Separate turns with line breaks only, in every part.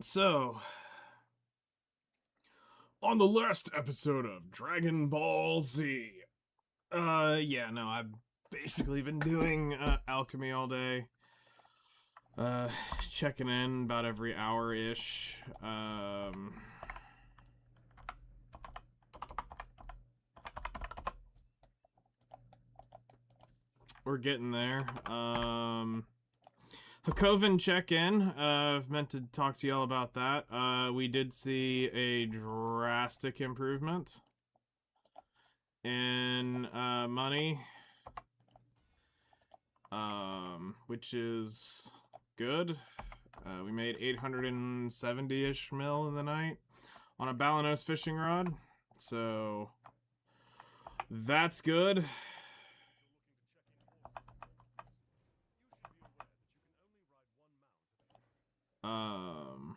So, on the last episode of Dragon Ball Z, yeah, no, I've basically been doing alchemy all day. Uh, Checking in about every hour ish. We're getting there. Hakoven check-in. I've meant to talk to y'all about that. We did see a drastic improvement in money, which is good. We made 870-ish mil in the night on a Balanos fishing rod, so that's good. Um,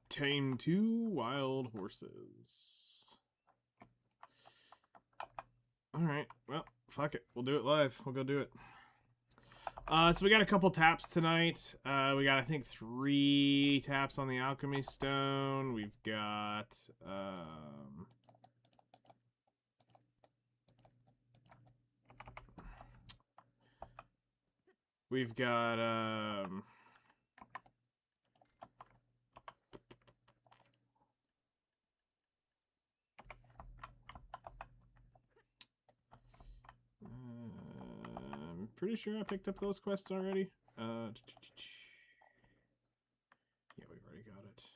Tame 2 wild horses. Alright, well, fuck it. We'll do it live. We'll go do it. So we got a couple taps tonight. We got, I think, 3 taps on the Alchemy Stone. We've got, we've got, I'm pretty sure I picked up those quests already. Yeah, we've already got it.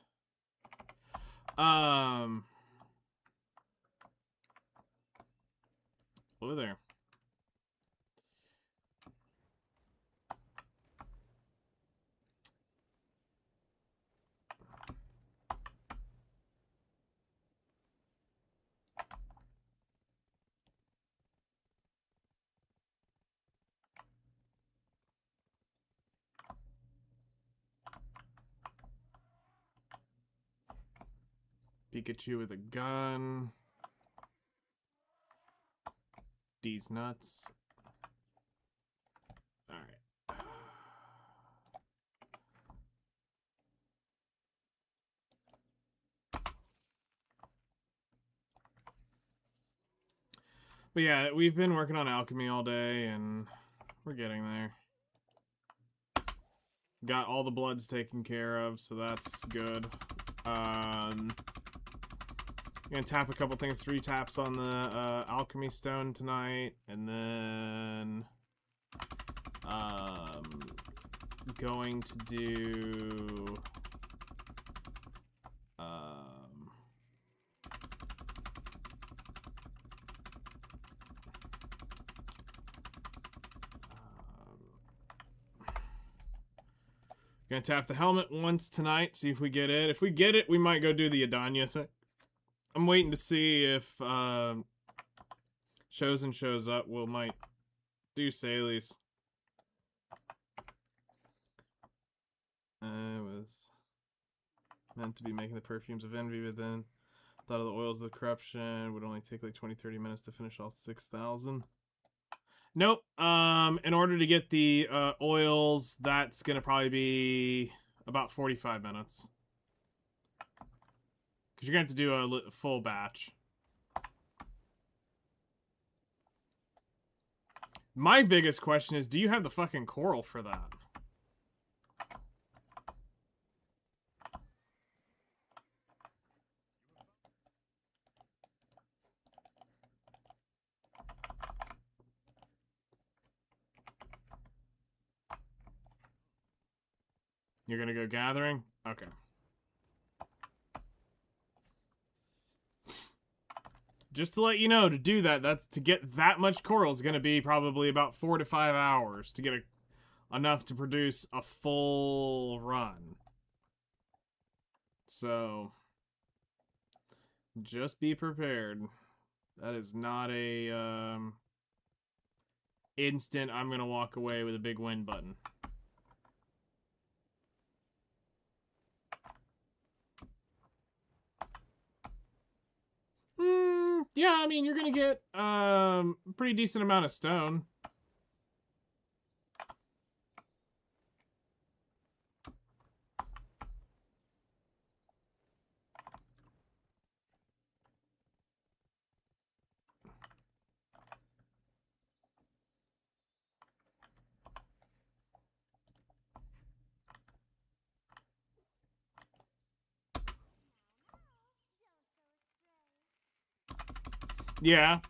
Over there. Pikachu with a gun. D's nuts. Alright. But yeah, we've been working on alchemy all day, and we're getting there. Got all the bloods taken care of, so that's good. Gonna tap a couple things, 3 taps on the alchemy stone tonight, and then going to do gonna tap the helmet once tonight, see if we get it. If we get it, we might go do the Adanya thing. I'm waiting to see if Chosen shows up. We might do Sally's. I was meant to be making the perfumes of envy, but then thought of the oils of corruption would only take like 20-30 minutes to finish all 6,000. Nope. In order to get the oils, that's gonna probably be about 45 minutes. Because you're gonna have to do a full batch. My biggest question is, do you have the fucking coral for that? You're gonna go gathering? Okay. Just to let you know, to do that, that's to get that much coral is going to be probably about 4 to 5 hours to get enough to produce a full run. So, Just be prepared. That is not a instant I'm gonna walk away with a big win button. Yeah, I mean, you're gonna get a pretty decent amount of stone. Yeah.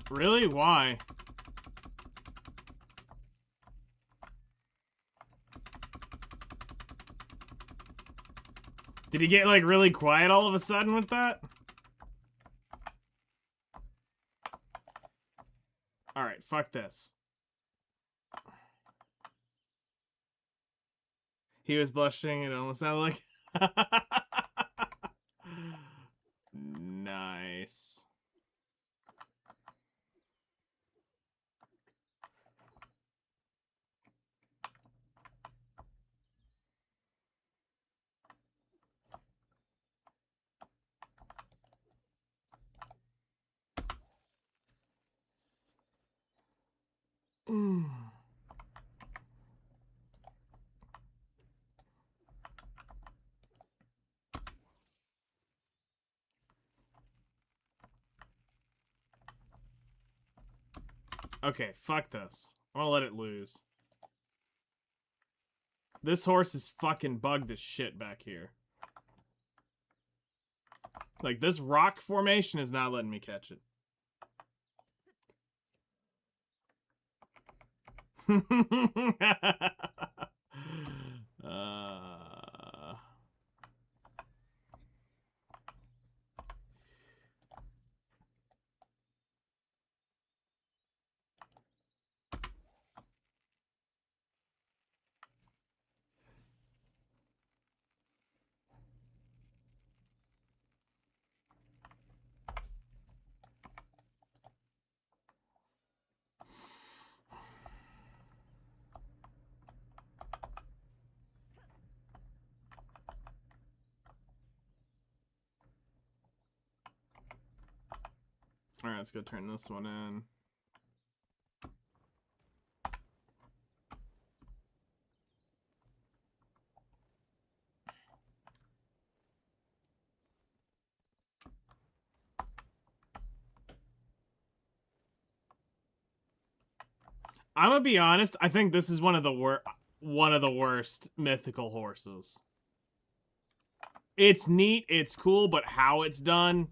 Really? Why? Did he get, like, really quiet all of a sudden with that? Alright, fuck this. He was blushing, it almost sounded like... Nice. Okay, fuck this. I want to let it lose. This horse is fucking bugged as shit back here. Like, this rock formation is not letting me catch it. Alright, let's go turn this one in. I'm gonna be honest, I think this is one of the worst mythical horses. It's neat, it's cool, but how it's done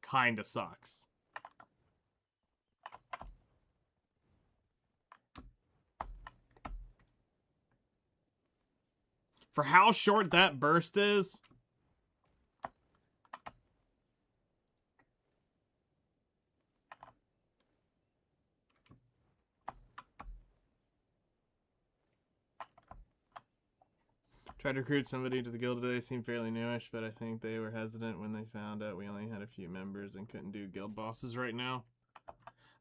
kinda sucks. For how short that burst is, tried to recruit somebody to the guild today, seemed fairly newish, but I think they were hesitant when they found out we only had a few members and couldn't do guild bosses right now.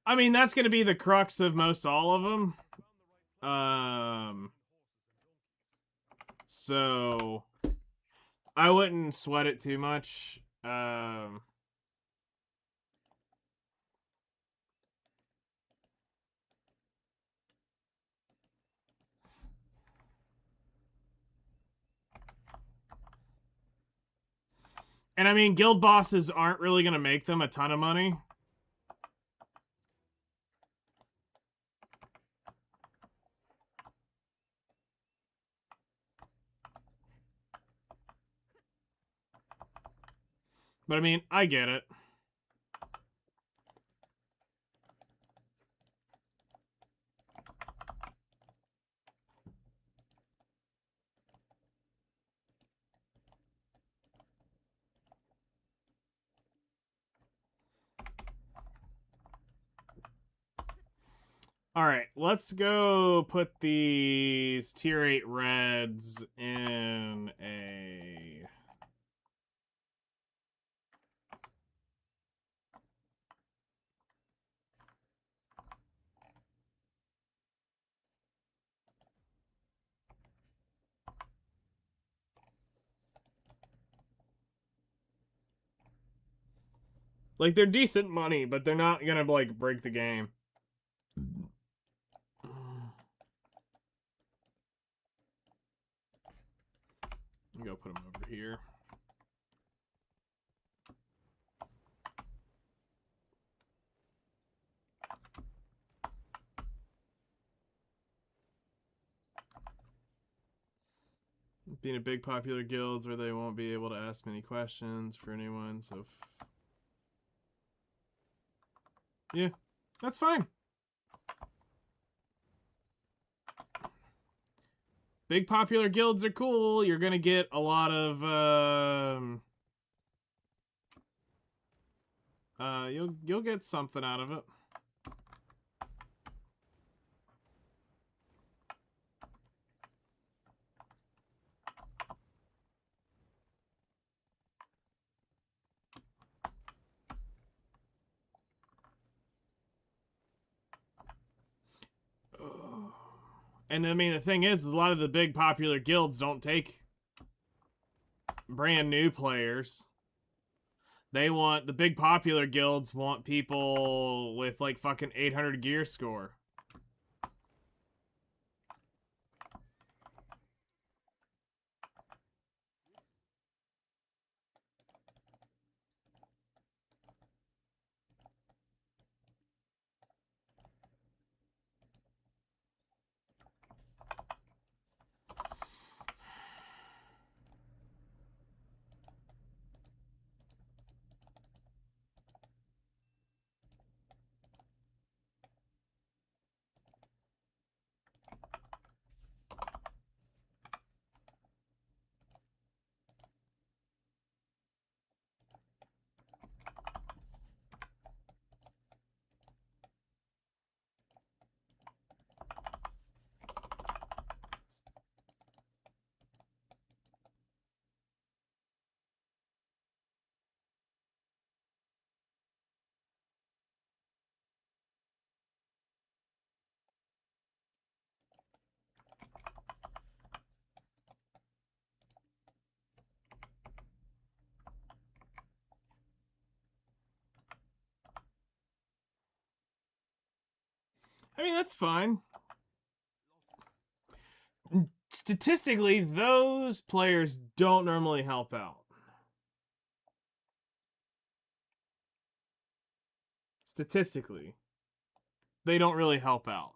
I mean, that's gonna be the crux of most all of them. So I wouldn't sweat it too much. And I mean, guild bosses aren't really going to make them a ton of money. But I mean, I get it. All right, let's go put these tier 8 reds in a... Like, they're decent money, but they're not gonna, like, break the game. Go put them over here. Being a big popular guilds where they won't be able to ask many questions for anyone, so... Yeah, that's fine. Big popular guilds are cool. You're gonna get a lot of you'll get something out of it. And I mean, the thing is a lot of the big popular guilds don't take brand new players. They want, the big popular guilds want people with like fucking 800 gear score. I mean, that's fine. Statistically, those players don't normally help out. Statistically, they don't really help out.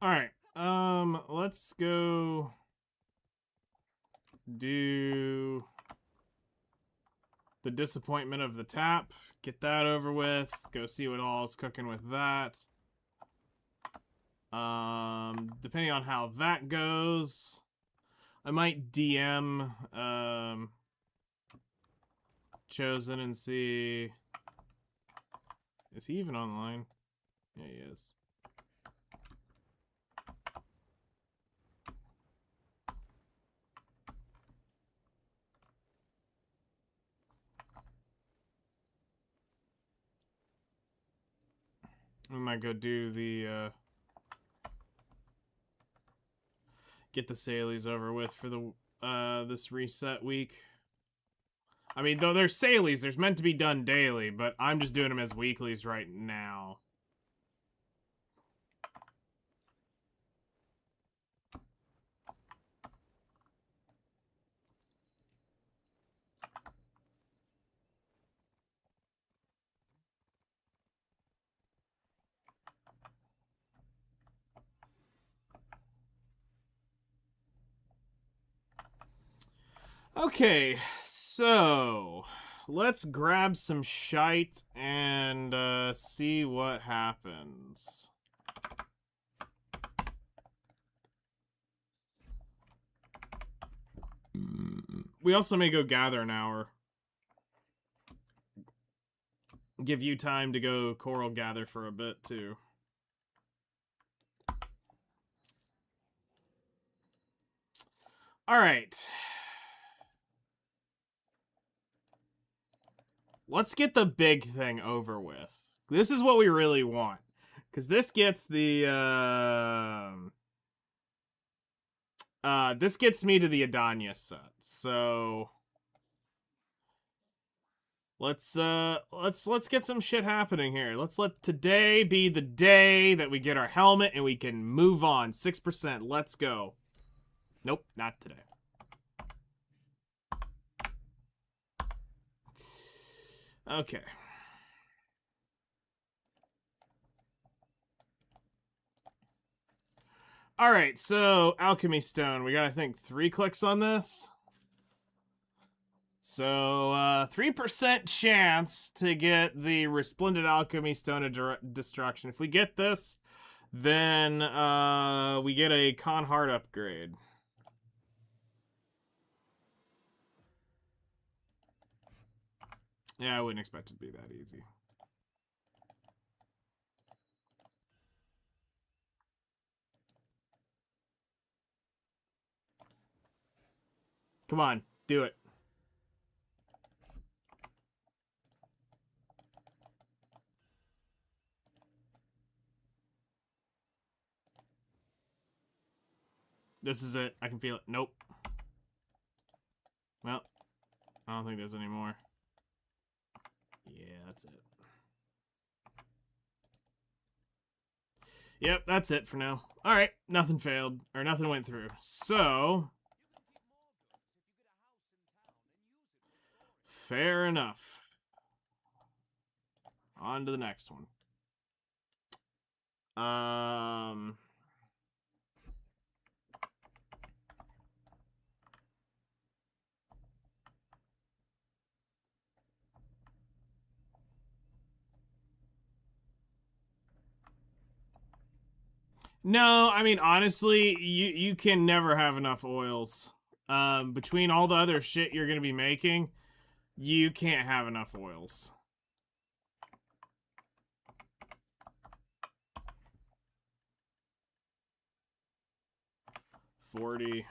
All right. Let's go do the disappointment of the tap. Get that over with. Go see what all is cooking with that. Depending on how that goes, I might DM Chosen and see. Is he even online? Yeah, he is. We might go do the get the Saleys over with for the this reset week. I mean, though they're Saleys, there's meant to be done daily, but I'm just doing them as weeklies right now. Okay, so let's grab some shite and see what happens. We also may go gather an hour. Give you time to go coral gather for a bit too. All right. Let's get the big thing over with. This is what we really want. Because this gets the, this gets me to the Adania set. So let's get some shit happening here. Let's let today be the day that we get our helmet and we can move on. 6%. Let's go. Nope, not today. Okay. All right, so Alchemy Stone. We got, I think, 3 clicks on this. So, 3% chance to get the Resplendent Alchemy Stone of Destruction. If we get this, then we get a Con Heart upgrade. Yeah, I wouldn't expect it to be that easy. Come on, do it. This is it. I can feel it. Nope. Well, I don't think there's any more. Yeah, that's it. Yep, that's it for now. All right, nothing failed, or nothing went through. So, fair enough. On to the next one. No, I mean, honestly, you can never have enough oils. Between all the other shit you're going to be making, you can't have enough oils. $40.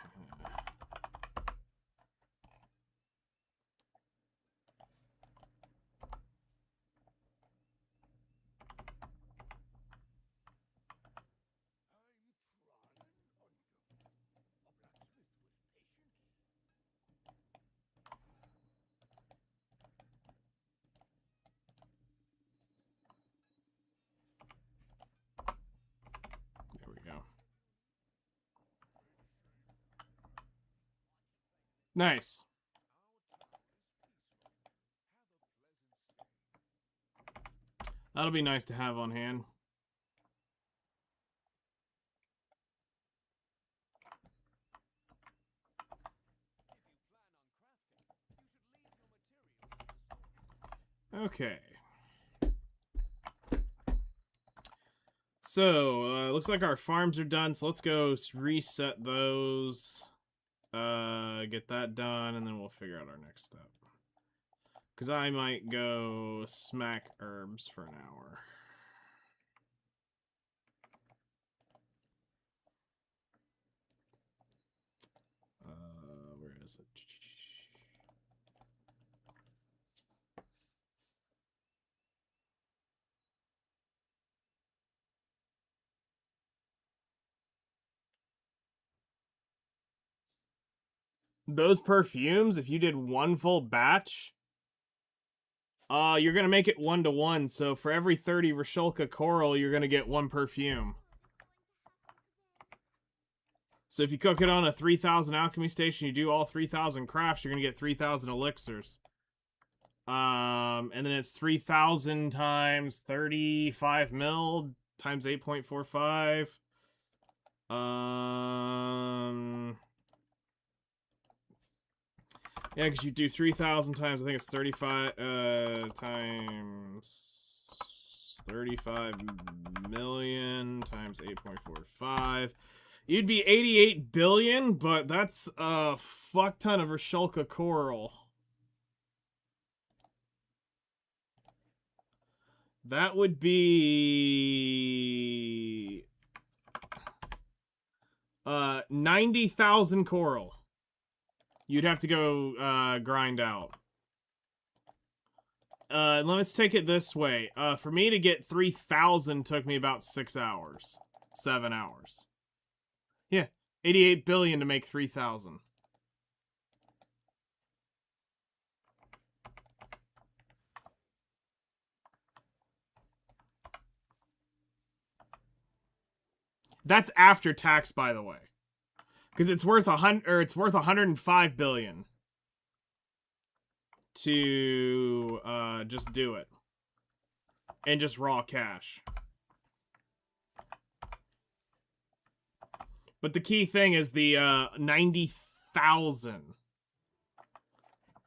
There we go. Nice. That'll be nice to have on hand. Okay. So, looks like our farms are done, so let's go reset those. Get that done, and then we'll figure out our next step. Because I might go smack herbs for an hour. Where is it? Those perfumes, if you did one full batch, you're gonna make it 1-to-1. So for every 30 Rasholka coral, you're gonna get one perfume. So if you cook it on a 3,000 alchemy station, you do all 3,000 crafts, you're gonna get 3,000 elixirs. And then it's 3,000 times 35 mil times 8.45. Yeah, because you do 3,000 times, I think it's 35, times 35 million times 8.45. You'd be 88 billion, but that's a fuck ton of Rasholka coral. That would be 90,000 coral. You'd have to go grind out. Let's take it this way. For me to get 3,000 took me about 6 hours. 7 hours. Yeah, 88 billion to make 3,000. That's after tax, by the way, because it's worth 105 billion to just do it and just raw cash. But the key thing is the 90,000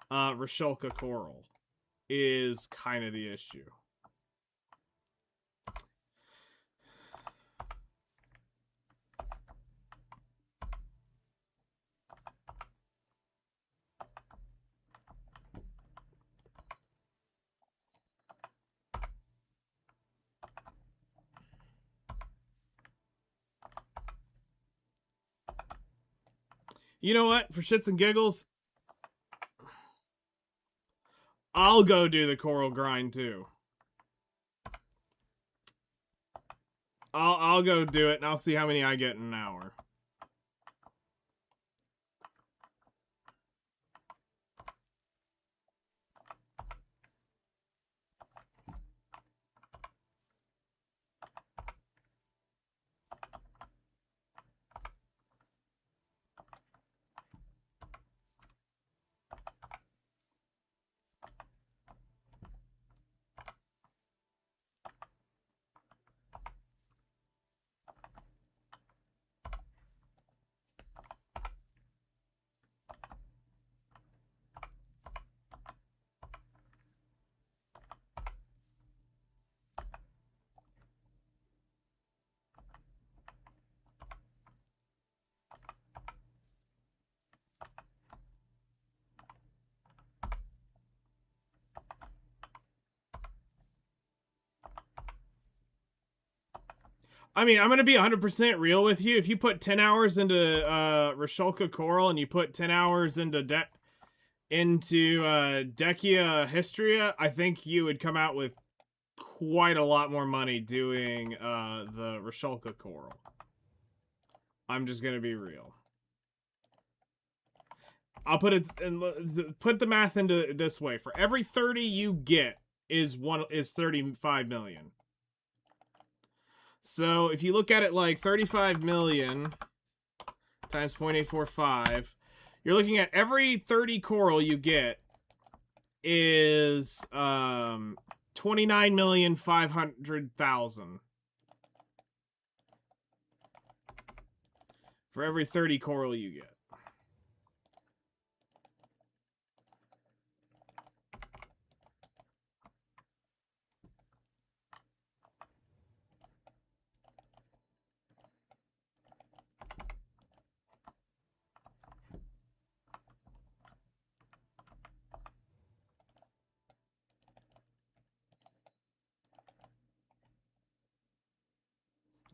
Rasholka coral is kind of the issue. You know what? For shits and giggles, I'll go do the coral grind too. I'll go do it and I'll see how many I get in an hour. I mean, I'm going to be 100% real with you. If you put 10 hours into Rasholka Coral and you put 10 hours into Decia Hystria, I think you would come out with quite a lot more money doing the Rasholka Coral. I'm just going to be real. I'll put the math into this way. For every 30 you get is 35 million. So if you look at it like 35 million times 0.845, you're looking at every 30 coral you get is 29,500,000 for every 30 coral you get.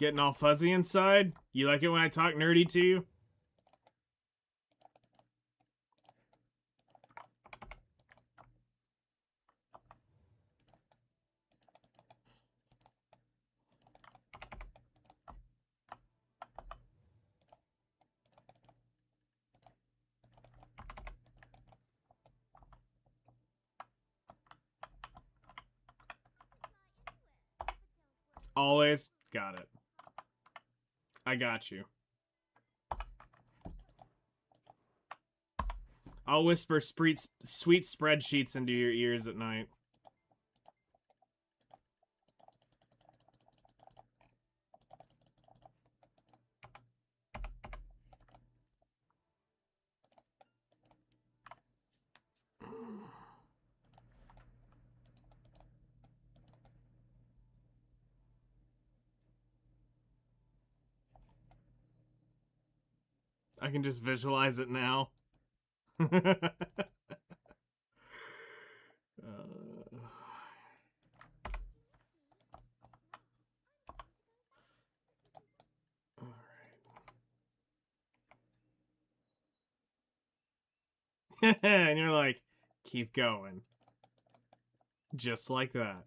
Getting all fuzzy inside? You like it when I talk nerdy to you? Always? Got it. I got you. I'll whisper sweet spreadsheets into your ears at night. I can just visualize it now. And you're like, keep going. Just like that.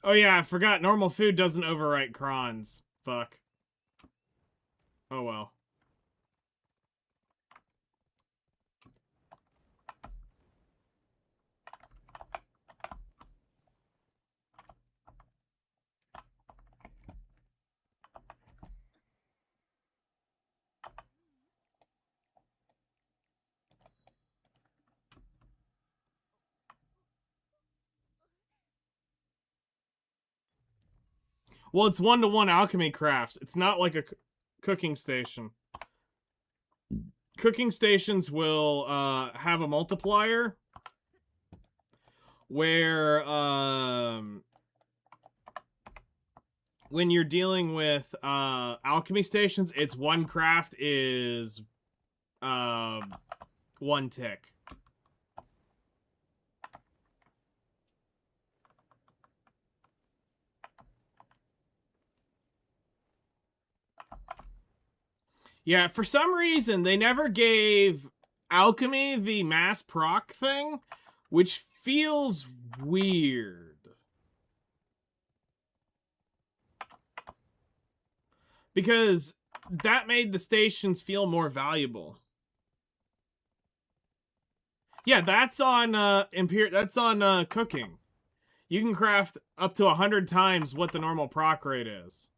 Oh yeah, I forgot normal food doesn't overwrite crons. Fuck. Oh well. Well, it's 1-to-1 alchemy crafts. It's not like a cooking station. Cooking stations will have a multiplier where when you're dealing with alchemy stations, it's one craft is 1 tick. Yeah, for some reason, they never gave alchemy the mass proc thing, which feels weird. Because that made the stations feel more valuable. Yeah, that's on that's on cooking. You can craft up to 100 times what the normal proc rate is.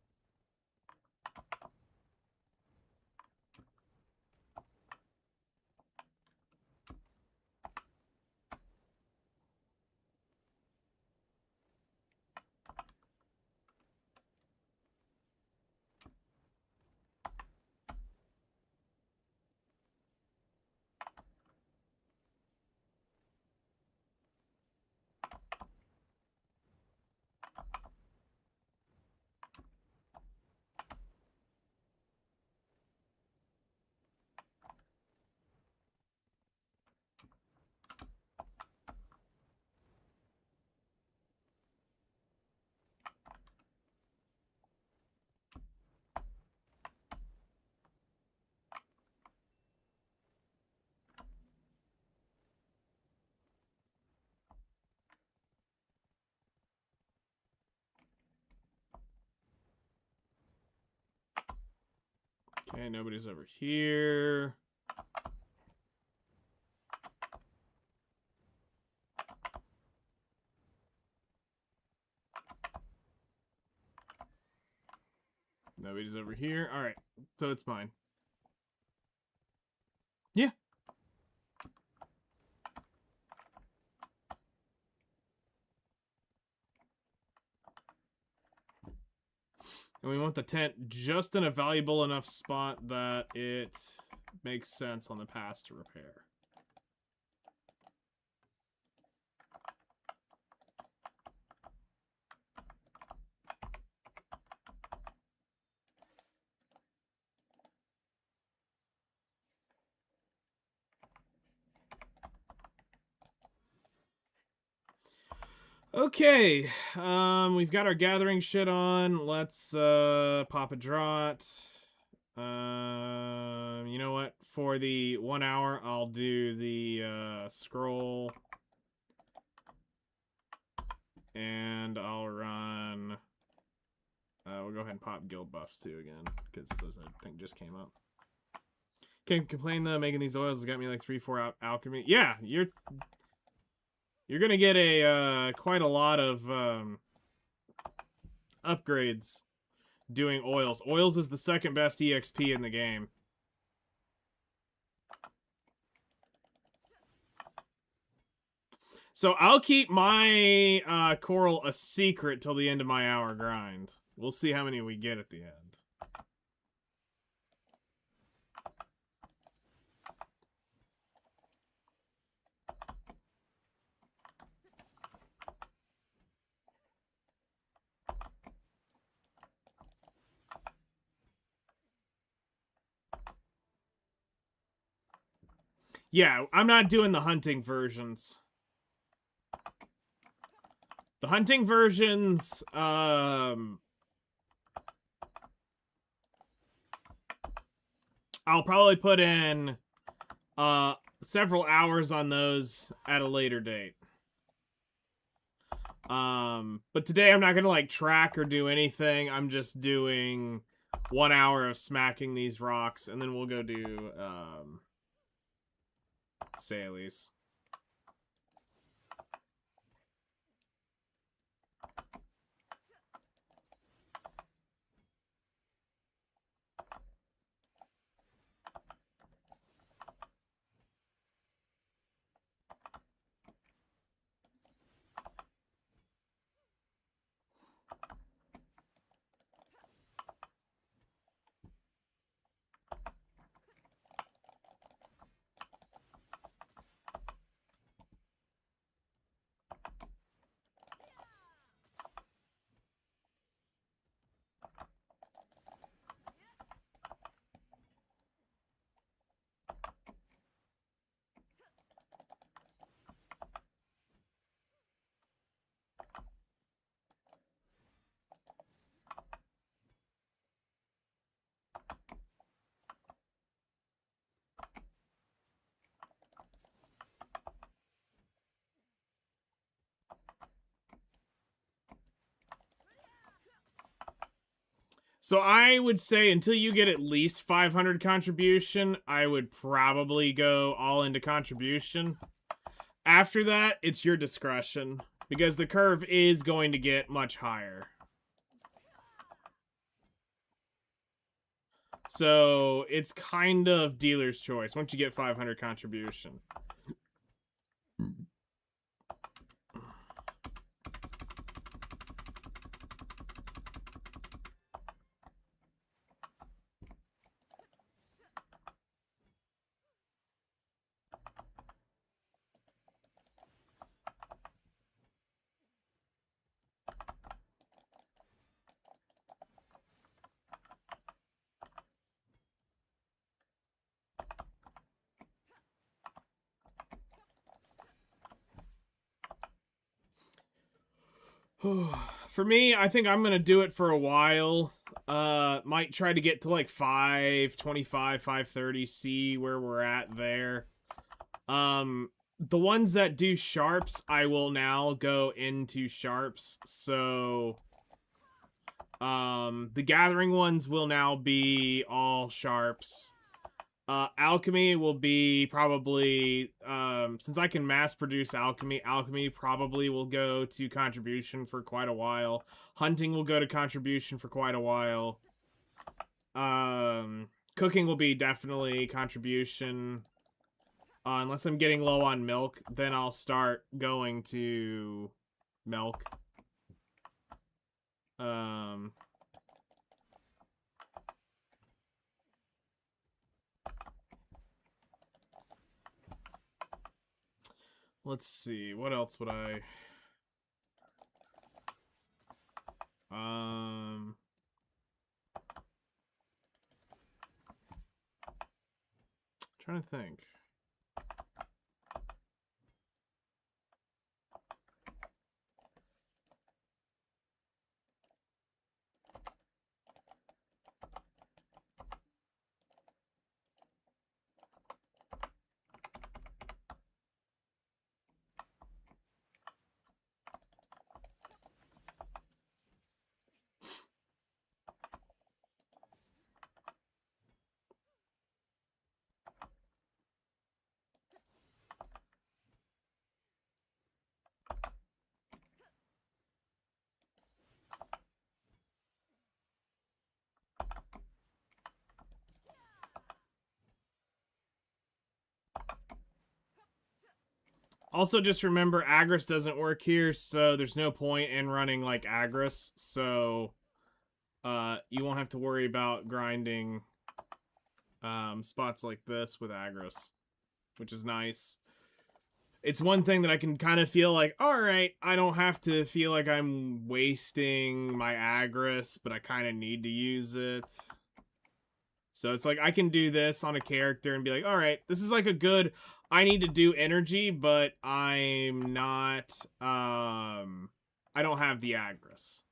Okay, nobody's over here. Nobody's over here. All right, so it's mine. Yeah. And we want the tent just in a valuable enough spot that it makes sense on the pass to repair. Okay, we've got our gathering shit on. Let's pop a draught. You know what? For the 1 hour, I'll do the scroll, and I'll run. We'll go ahead and pop guild buffs too again, because those I think just came up. Can't complain though. Making these oils has got me like 3-4 alchemy. Yeah, you're gonna get a quite a lot of upgrades doing oils. Oils is the second best EXP in the game. So I'll keep my coral a secret till the end of my hour grind. We'll see how many we get at the end. Yeah, I'm not doing the hunting versions. The hunting versions, I'll probably put in several hours on those at a later date. But today I'm not gonna like track or do anything. I'm just doing 1 hour of smacking these rocks, and then we'll go do Salies. So I would say until you get at least 500 contribution, I would probably go all into contribution. After that, it's your discretion, because the curve is going to get much higher. So it's kind of dealer's choice once you get 500 contribution. For me, I think I'm going to do it for a while. Might try to get to like 525, 530, see where we're at there. The ones that do sharps, I will now go into sharps. So, the gathering ones will now be all sharps. Alchemy will be probably, since I can mass produce alchemy probably will go to contribution for quite a while. Hunting will go to contribution for quite a while. Cooking will be definitely contribution. Unless I'm getting low on milk, then I'll start going to milk. Let's see. What else would I... Trying to think. Also, just remember, Agris doesn't work here, so there's no point in running, like, Agris, so, you won't have to worry about grinding, spots like this with Agris, which is nice. It's one thing that I can kind of feel like, alright, I don't have to feel like I'm wasting my Agris, but I kind of need to use it. So it's like, I can do this on a character and be like, alright, this is like a good... I need to do energy, but I'm not, I don't have the Agris.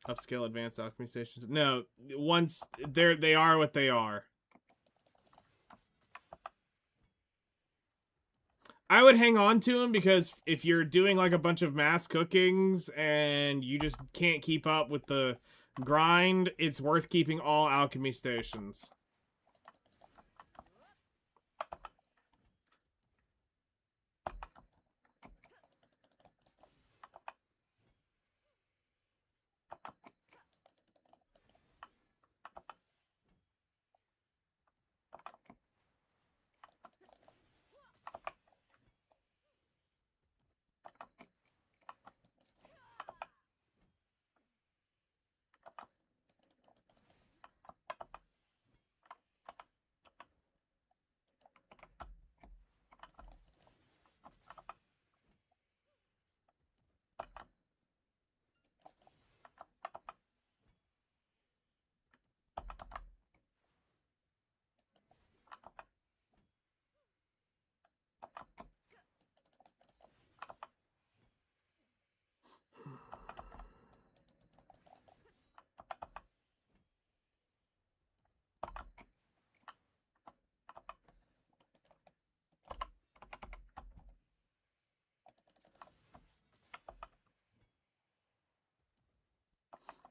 Upscale advanced alchemy stations. No, once they are what they are. I would hang on to them because if you're doing like a bunch of mass cookings and you just can't keep up with the grind, it's worth keeping all alchemy stations.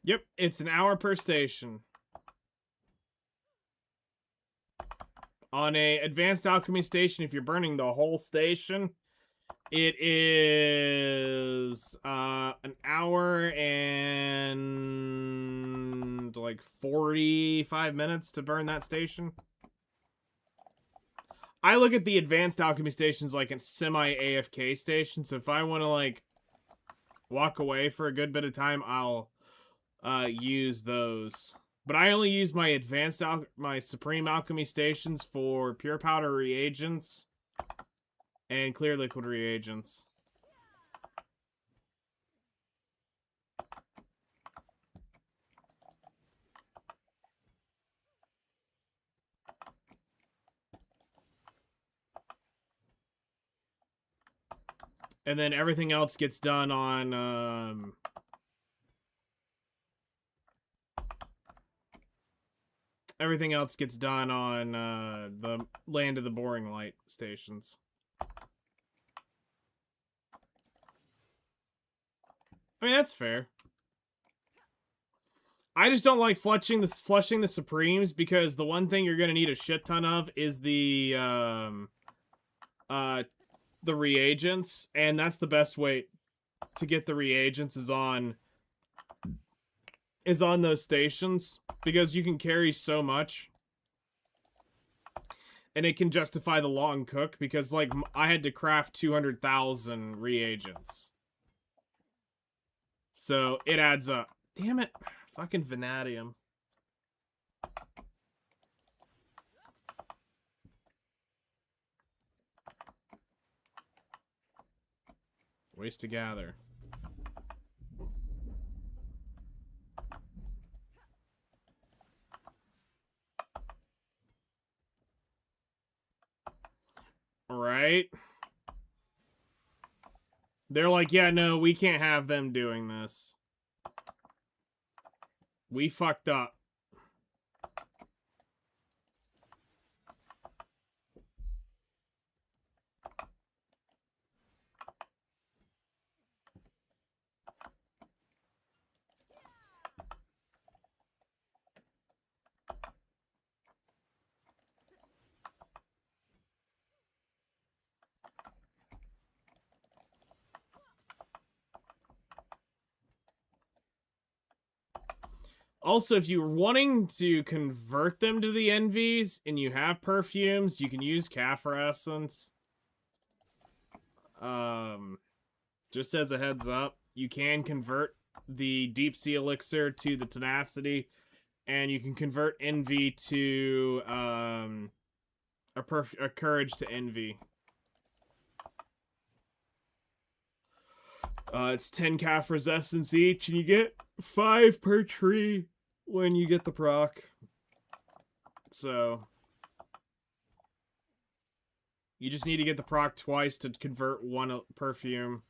Yep, it's an hour per station. On a advanced alchemy station, if you're burning the whole station, it is an hour and like 45 minutes to burn that station. I look at the advanced alchemy stations like a semi-AFK station, so if I want to like walk away for a good bit of time, I'll use those. But I only use my advanced my supreme alchemy stations for pure powder reagents and clear liquid reagents. And then everything else gets done on everything else gets done on the Land of the Boring Light stations. I mean, that's fair. I just don't like flushing the Supremes because the one thing you're gonna need a shit ton of is the reagents, and that's the best way to get the reagents is on those stations because you can carry so much. And it can justify the long cook because, like, I had to craft 200,000 reagents. So, it adds up. Damn it. Fucking Vanadium. ways to gather. Right? They're like, yeah, no, we can't have them doing this. We fucked up. Also, if you're wanting to convert them to the envies and you have perfumes, you can use Caphor Essence. Just as a heads up, you can convert the Deep Sea Elixir to the Tenacity, and you can convert Envy to a Courage to Envy. It's 10 Caphor's Essence each, and you get 5 per tree when you get the proc. So you just need to get the proc twice to convert one perfume.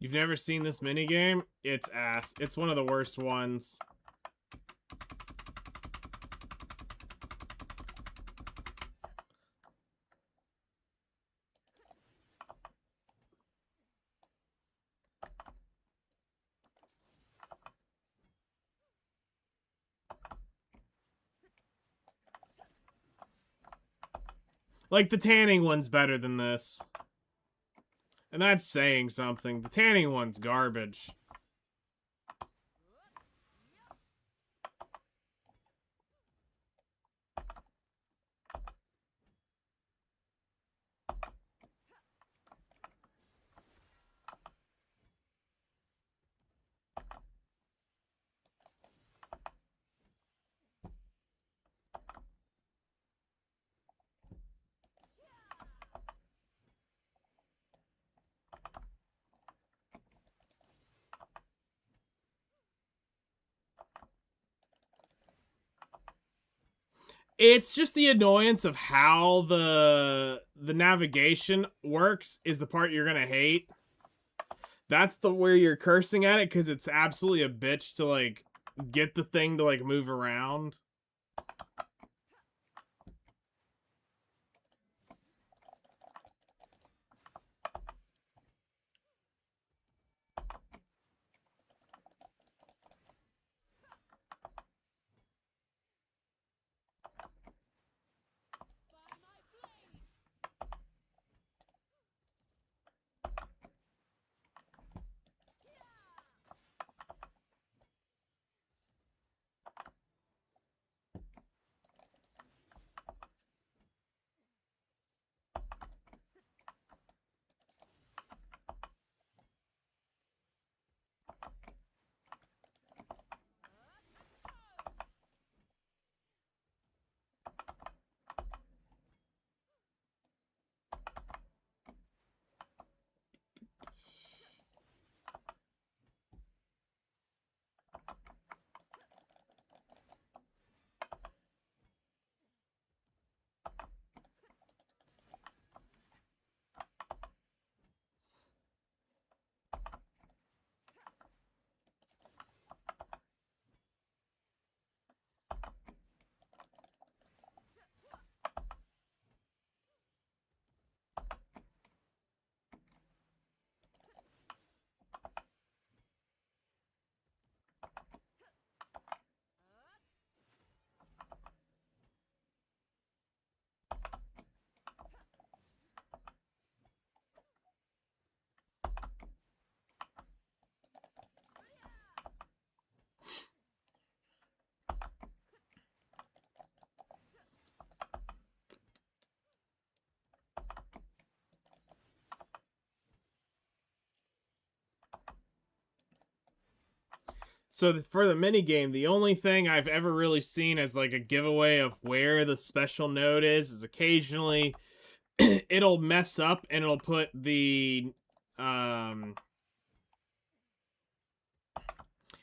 You've never seen this minigame? It's ass. It's one of the worst ones. Like, the tanning one's better than this. And that's saying something. The tanning one's garbage. It's just the annoyance of how the navigation works is the part you're gonna hate. That's the where you're cursing at it, because it's absolutely a bitch to, like, get the thing to, like, move around. So for the mini game, the only thing I've ever really seen as like a giveaway of where the special node is occasionally it'll mess up and it'll put the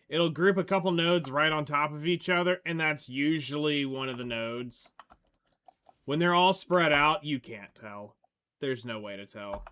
it'll group a couple nodes right on top of each other, and that's usually one of the nodes. When they're all spread out, you can't tell. There's no way to tell.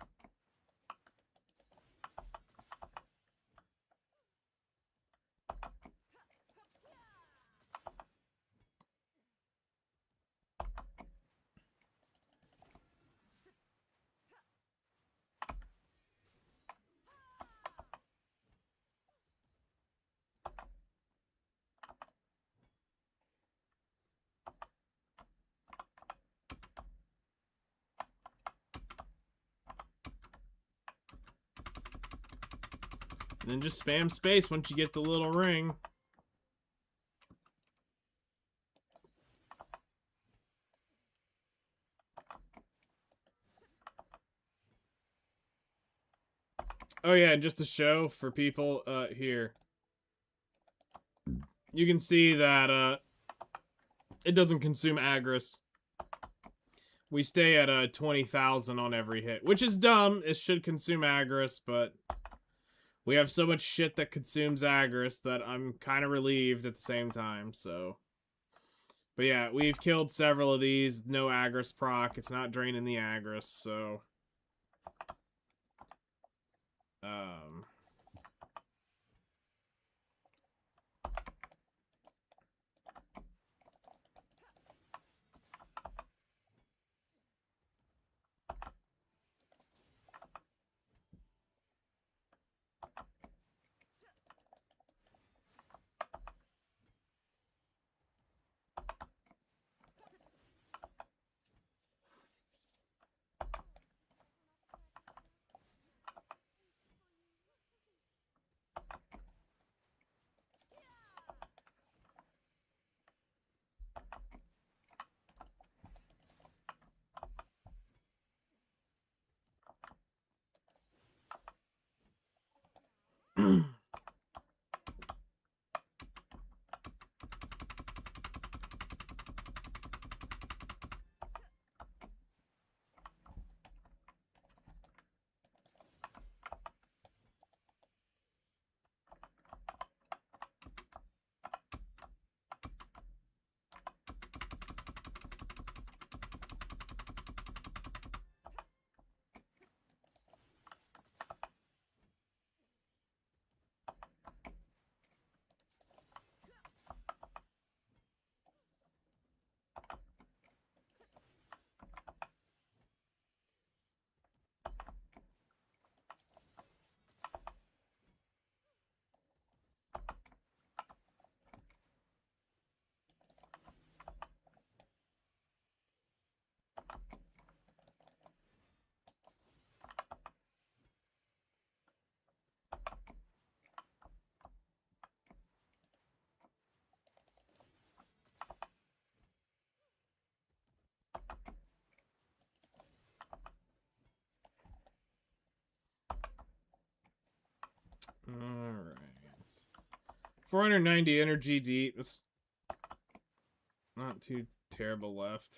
And then just spam space once you get the little ring. Oh yeah, just to show for people here. You can see that it doesn't consume Agris. We stay at 20,000 on every hit, which is dumb. It should consume Agris, but we have so much shit that consumes Agris that I'm kind of relieved at the same time, so. But yeah, we've killed several of these. No Agris proc. It's not draining the Agris, so. Alright. 490 energy deep. That's not too terrible left.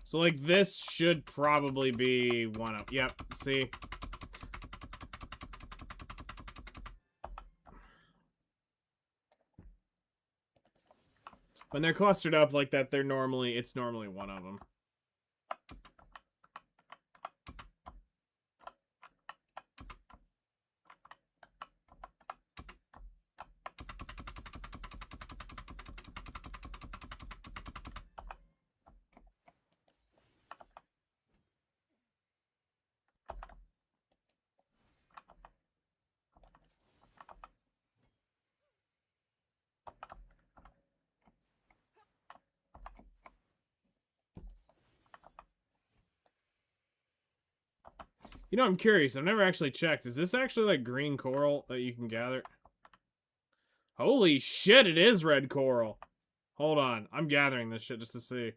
So, like, this should probably be one up. Yep, see? When they're clustered up like that, it's normally one of them. You know, I'm curious. I've never actually checked. Is this actually like green coral that you can gather? Holy shit, it is red coral. Hold on. I'm gathering this shit just to see.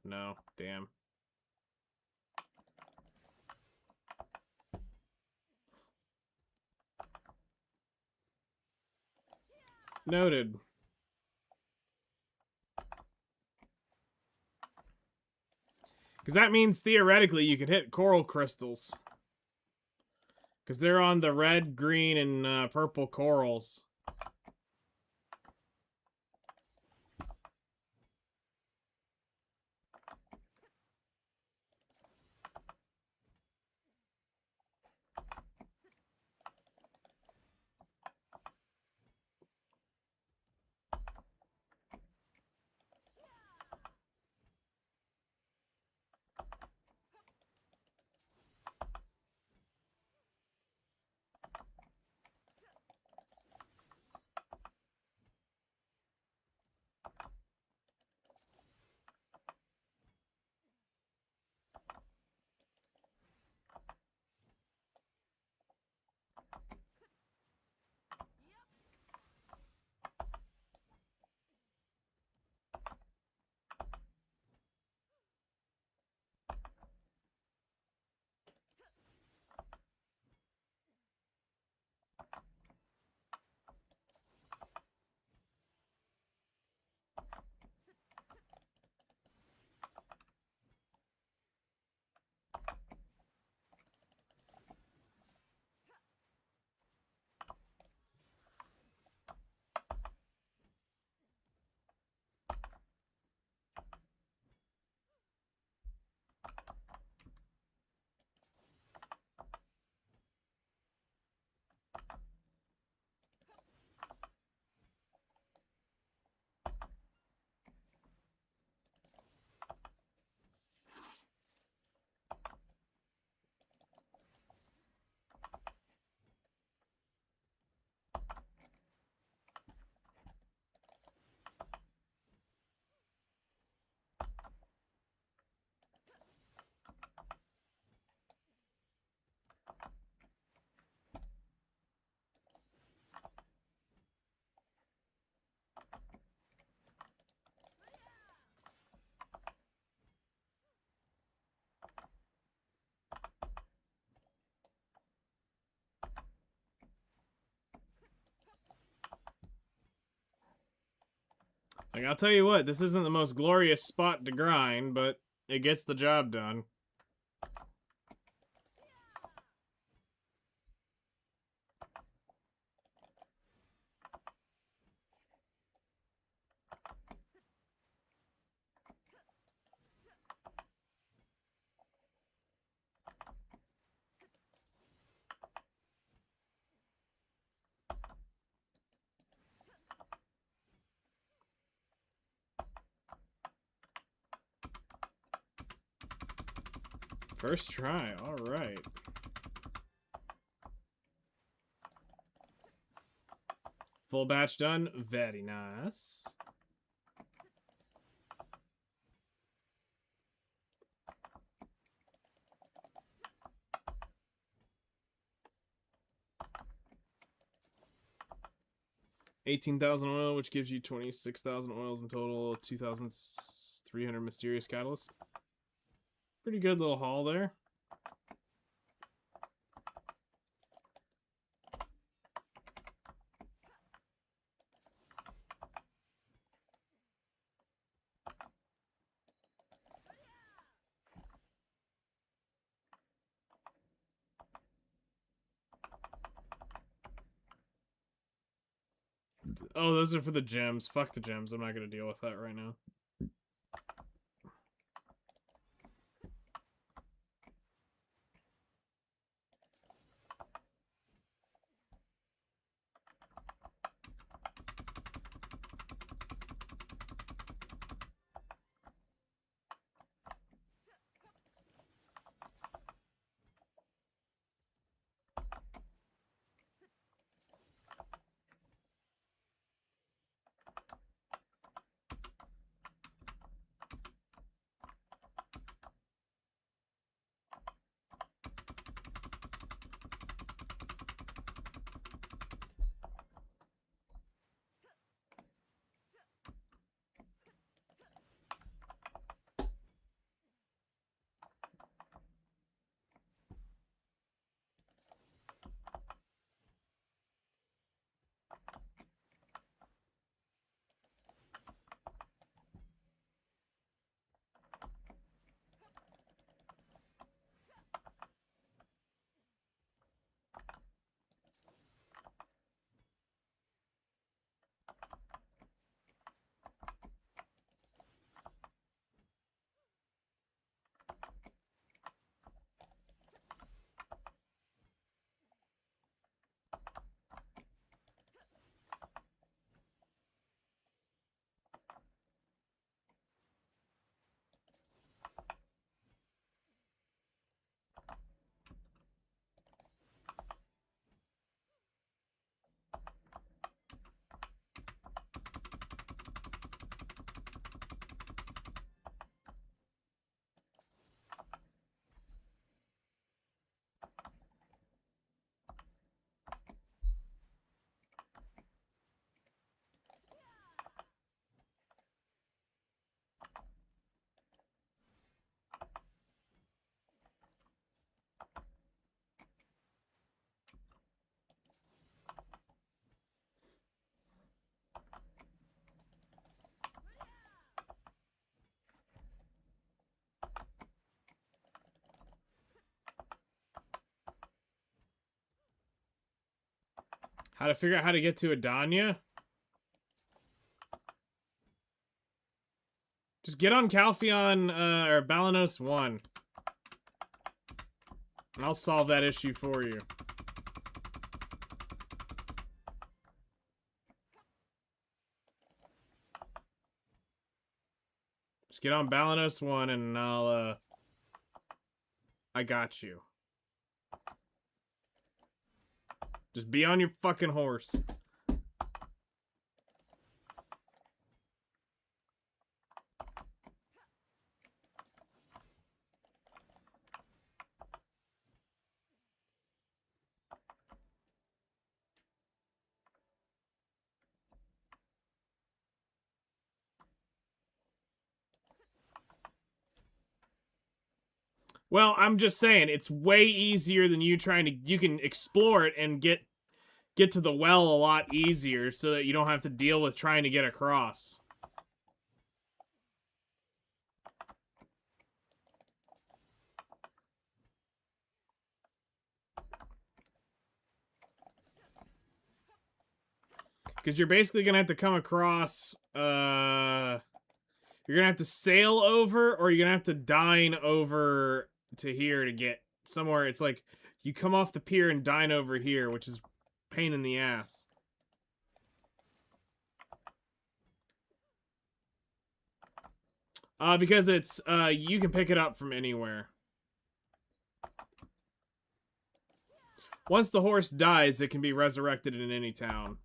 No. Damn. Noted. Because that means theoretically you could hit coral crystals. Because they're on the red, green, and purple corals. Like, I'll tell you what, this isn't the most glorious spot to grind, but it gets the job done. First try, alright. Full batch done, very nice. $18,000 oil, which gives you 26,000 oils in total, 2,300 mysterious catalysts. Pretty good little haul there. Oh, those are for the gems. Fuck the gems. I'm not gonna deal with that right now. How to figure out how to get to Adania? Just get on Calpheon, or Balanos 1. And I'll solve that issue for you. Just get on Balanos 1 and I got you. Just be on your fucking horse. Well, I'm just saying, it's way easier than you trying to... You can explore it and get to the well a lot easier so that you don't have to deal with trying to get across. Because you're basically going to have to come across... You're going to have to sail over, or you're going to have to dine over to here to get somewhere. It's like, you come off the pier and dine over here, which is pain in the ass. Because it's, you can pick it up from anywhere. Once the horse dies, it can be resurrected in any town.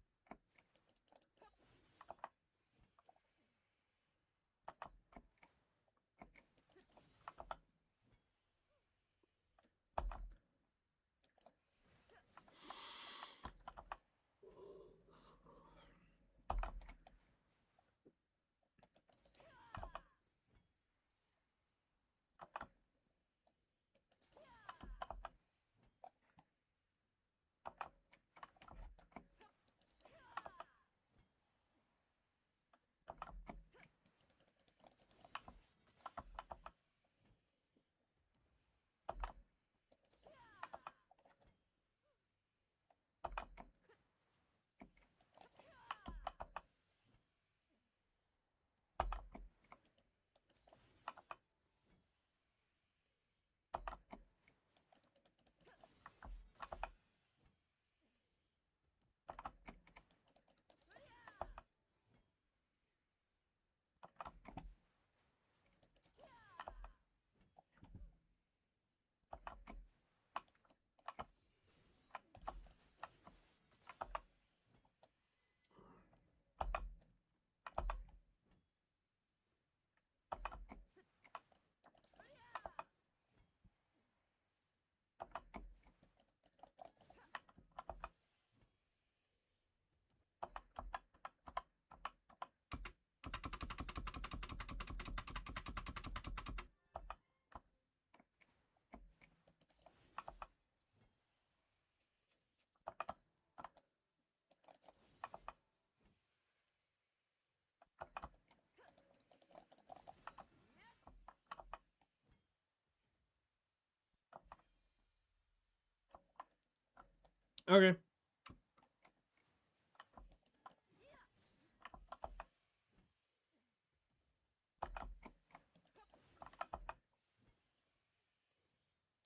Okay.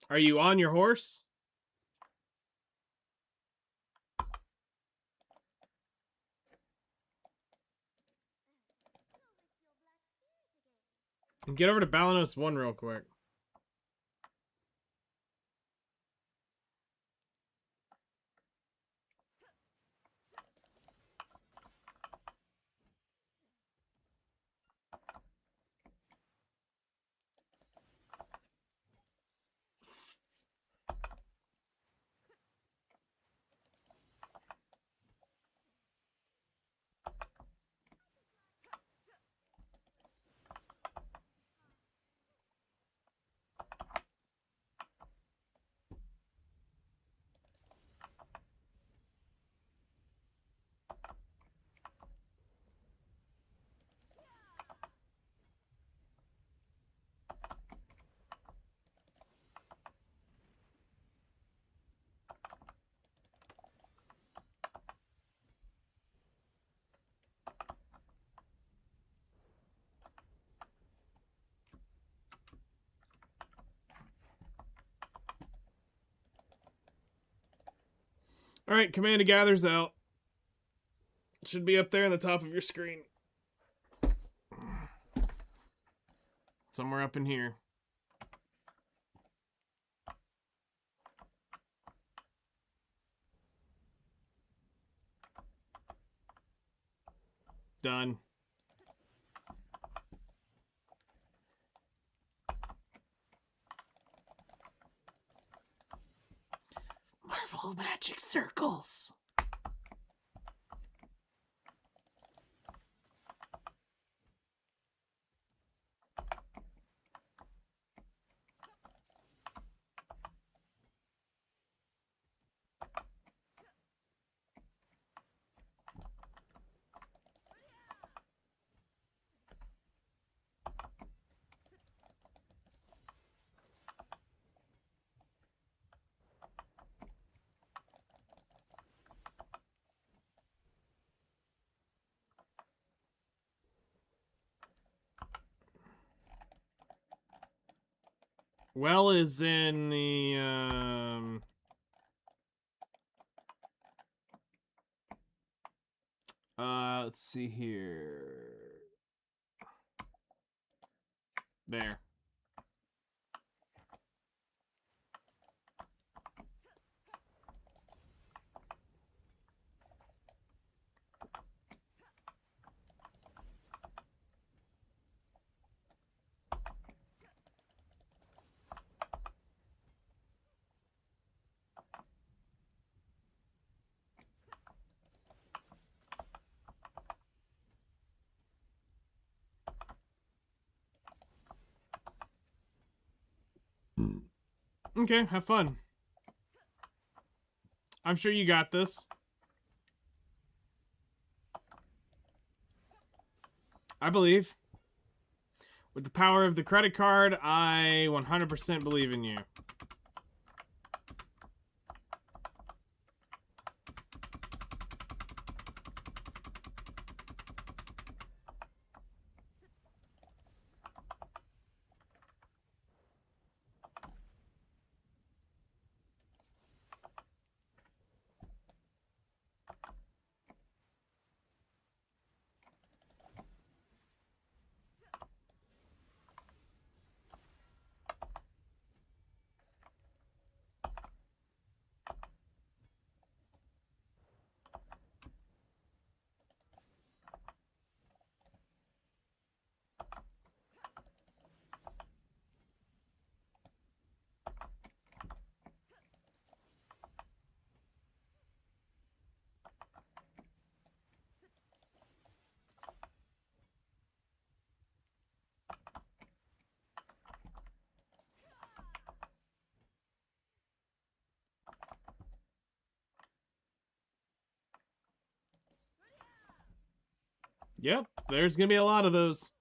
Are you on your horse? And get over to Balanos 1 real quick. All right, Command gathers out. Should be up there on the top of your screen. Somewhere up in here. Done. Marvel magic circles. Well is in the let's see here. There. Okay, have fun. I'm sure you got this. I believe. With the power of the credit card, I 100% believe in you. Yep, there's gonna be a lot of those.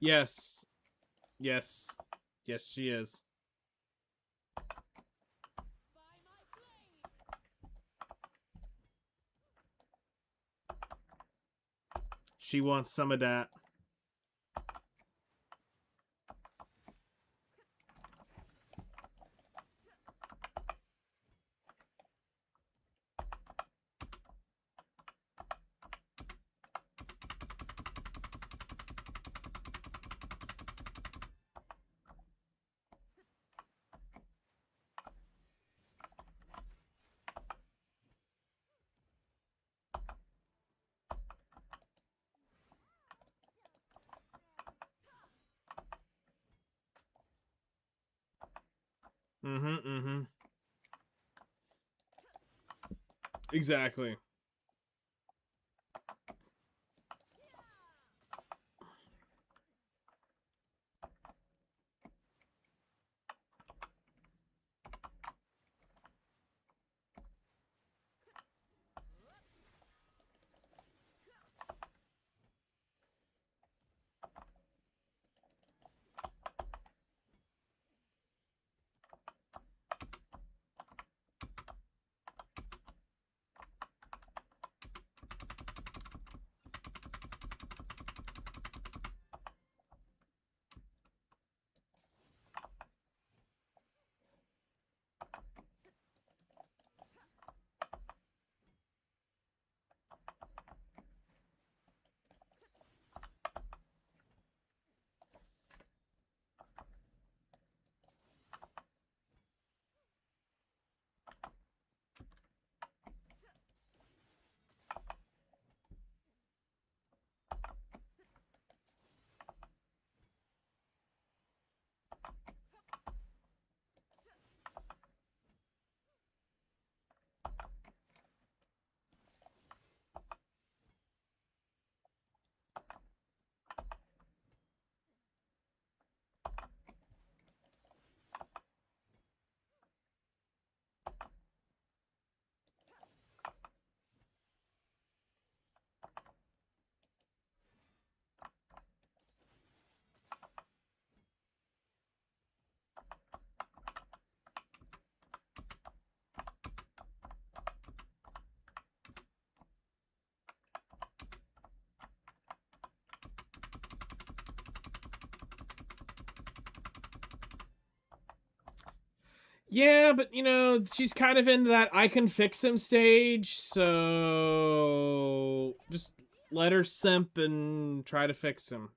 Yes. Yes. Yes, she is. She wants some of that. Mm-hmm. Exactly. Yeah, but you know, she's kind of in that I can fix him stage, so just let her simp and try to fix him.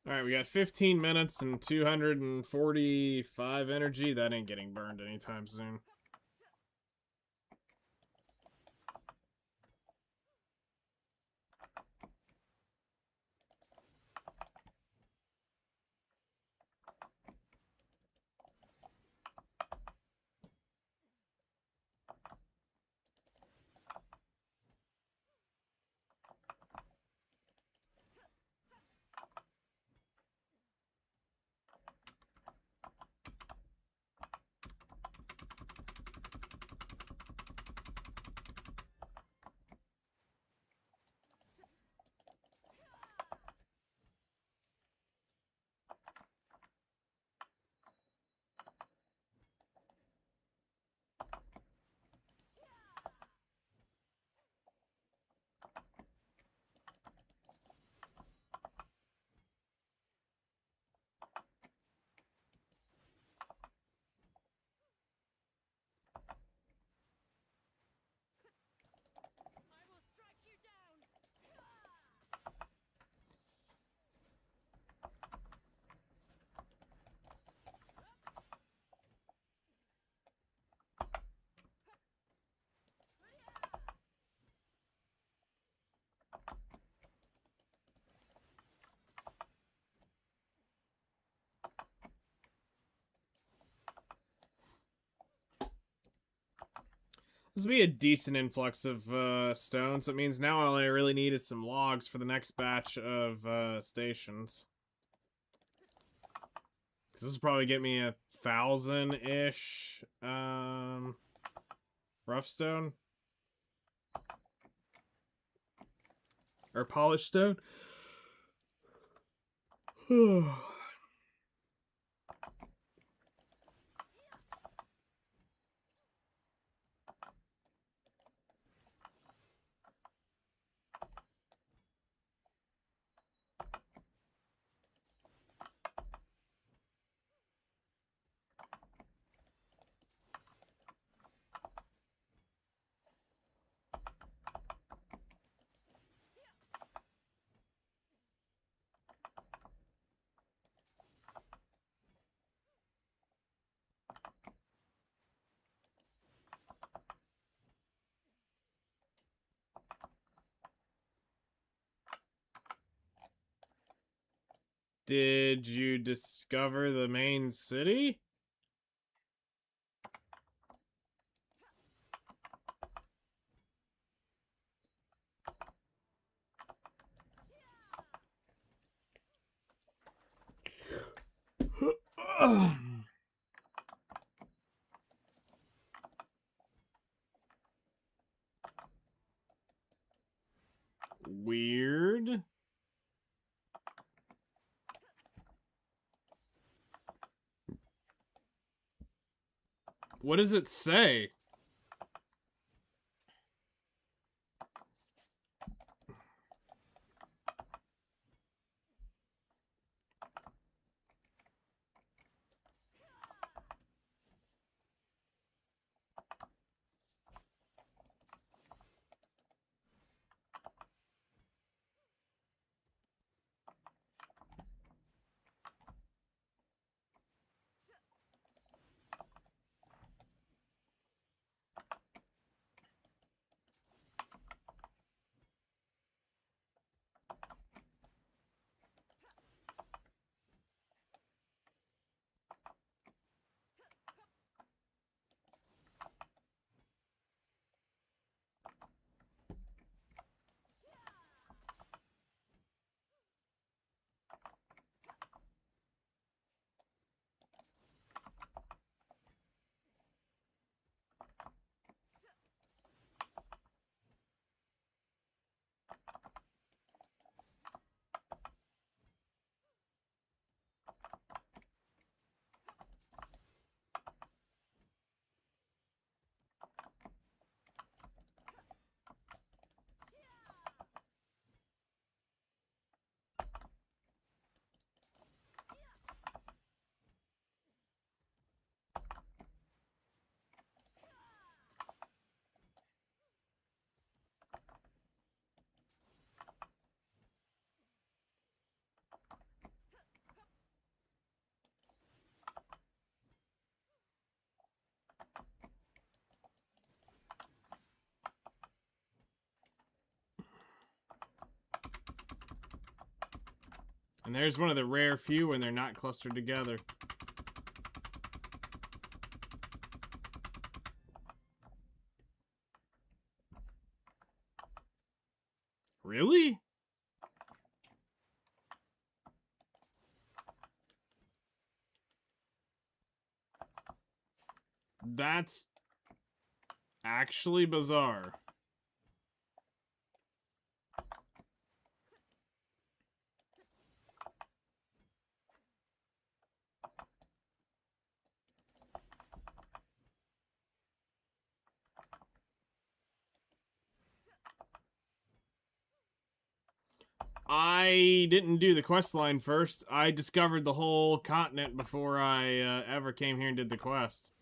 Alright, we got 15 minutes and 245 energy. That ain't getting burned anytime soon. This will be a decent influx of stones. It means now all I really need is some logs for the next batch of stations. This will probably get me 1,000-ish rough stone. Or polished stone. Did you discover the main city? Weird. What does it say? And there's one of the rare few when they're not clustered together. Really? That's actually bizarre. I didn't do the quest line first. I discovered the whole continent before I ever came here and did the quest.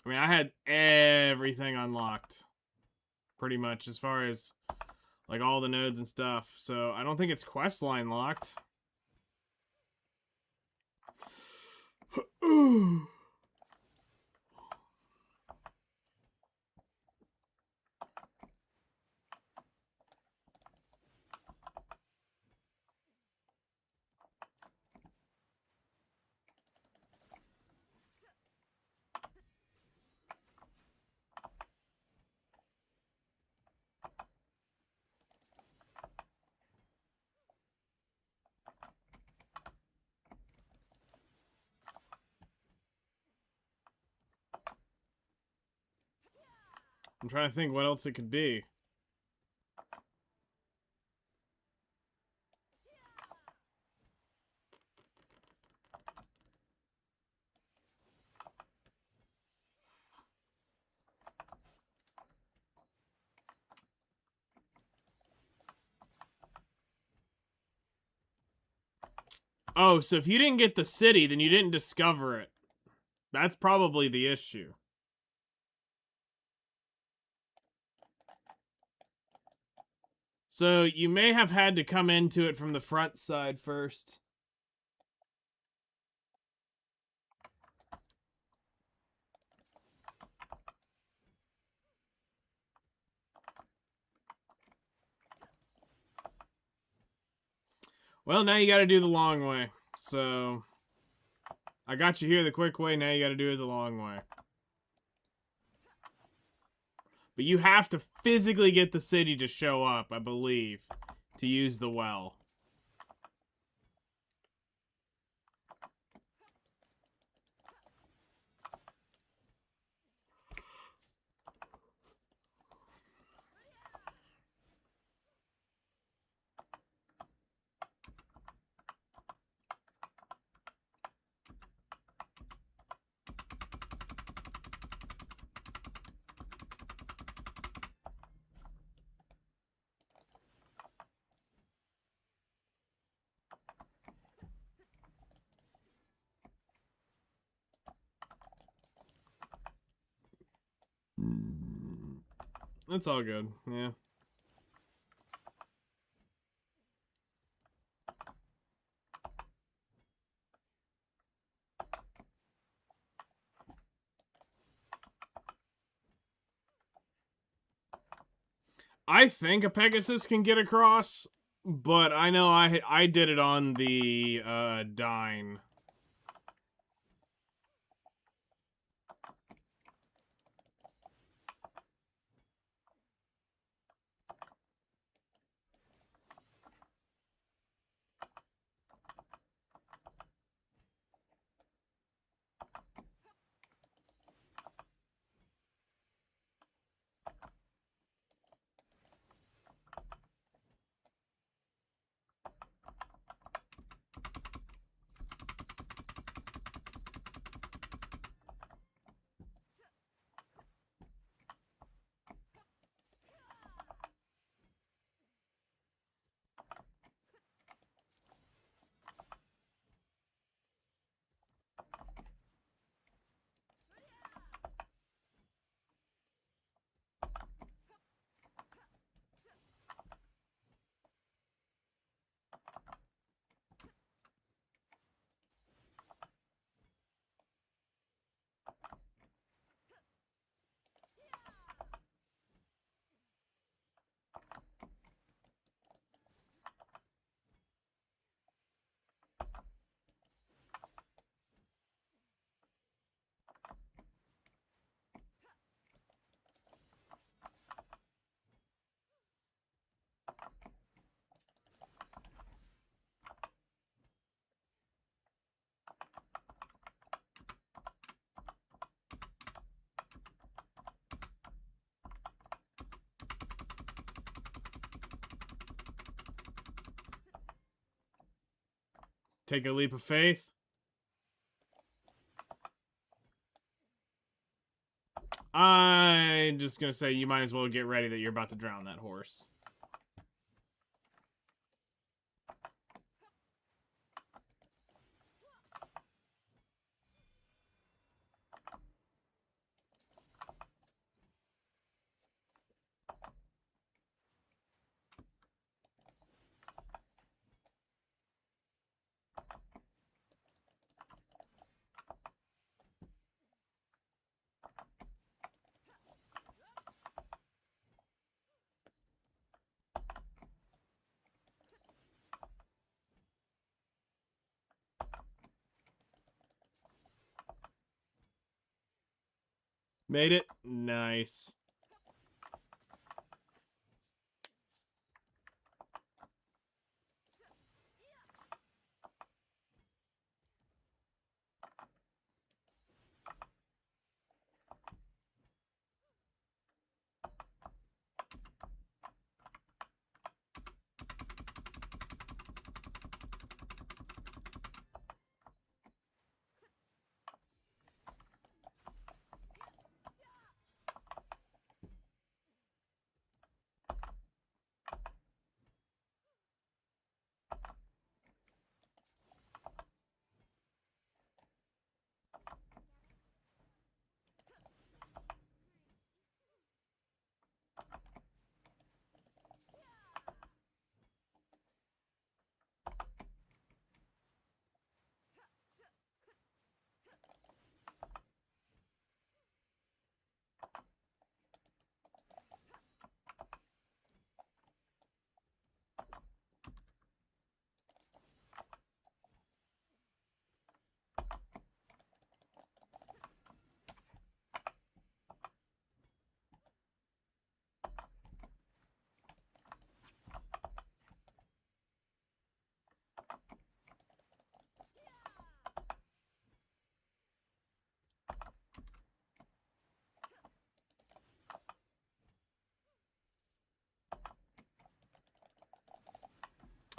I mean, I had everything unlocked. Pretty much, as far as, like, all the nodes and stuff. So, I don't think it's quest line locked. I'm trying to think what else it could be. Oh, so if you didn't get the city, then you didn't discover it. That's probably the issue. So you may have had to come into it from the front side first. Well, now you gotta do the long way. So, I got you here the quick way, now you gotta do it the long way. But you have to physically get the city to show up, I believe, to use the well. It's all good, yeah. I think a Pegasus can get across, but I know I did it on the Dine. Take a leap of faith. I'm just gonna say you might as well get ready that you're about to drown that horse. Made it? Nice.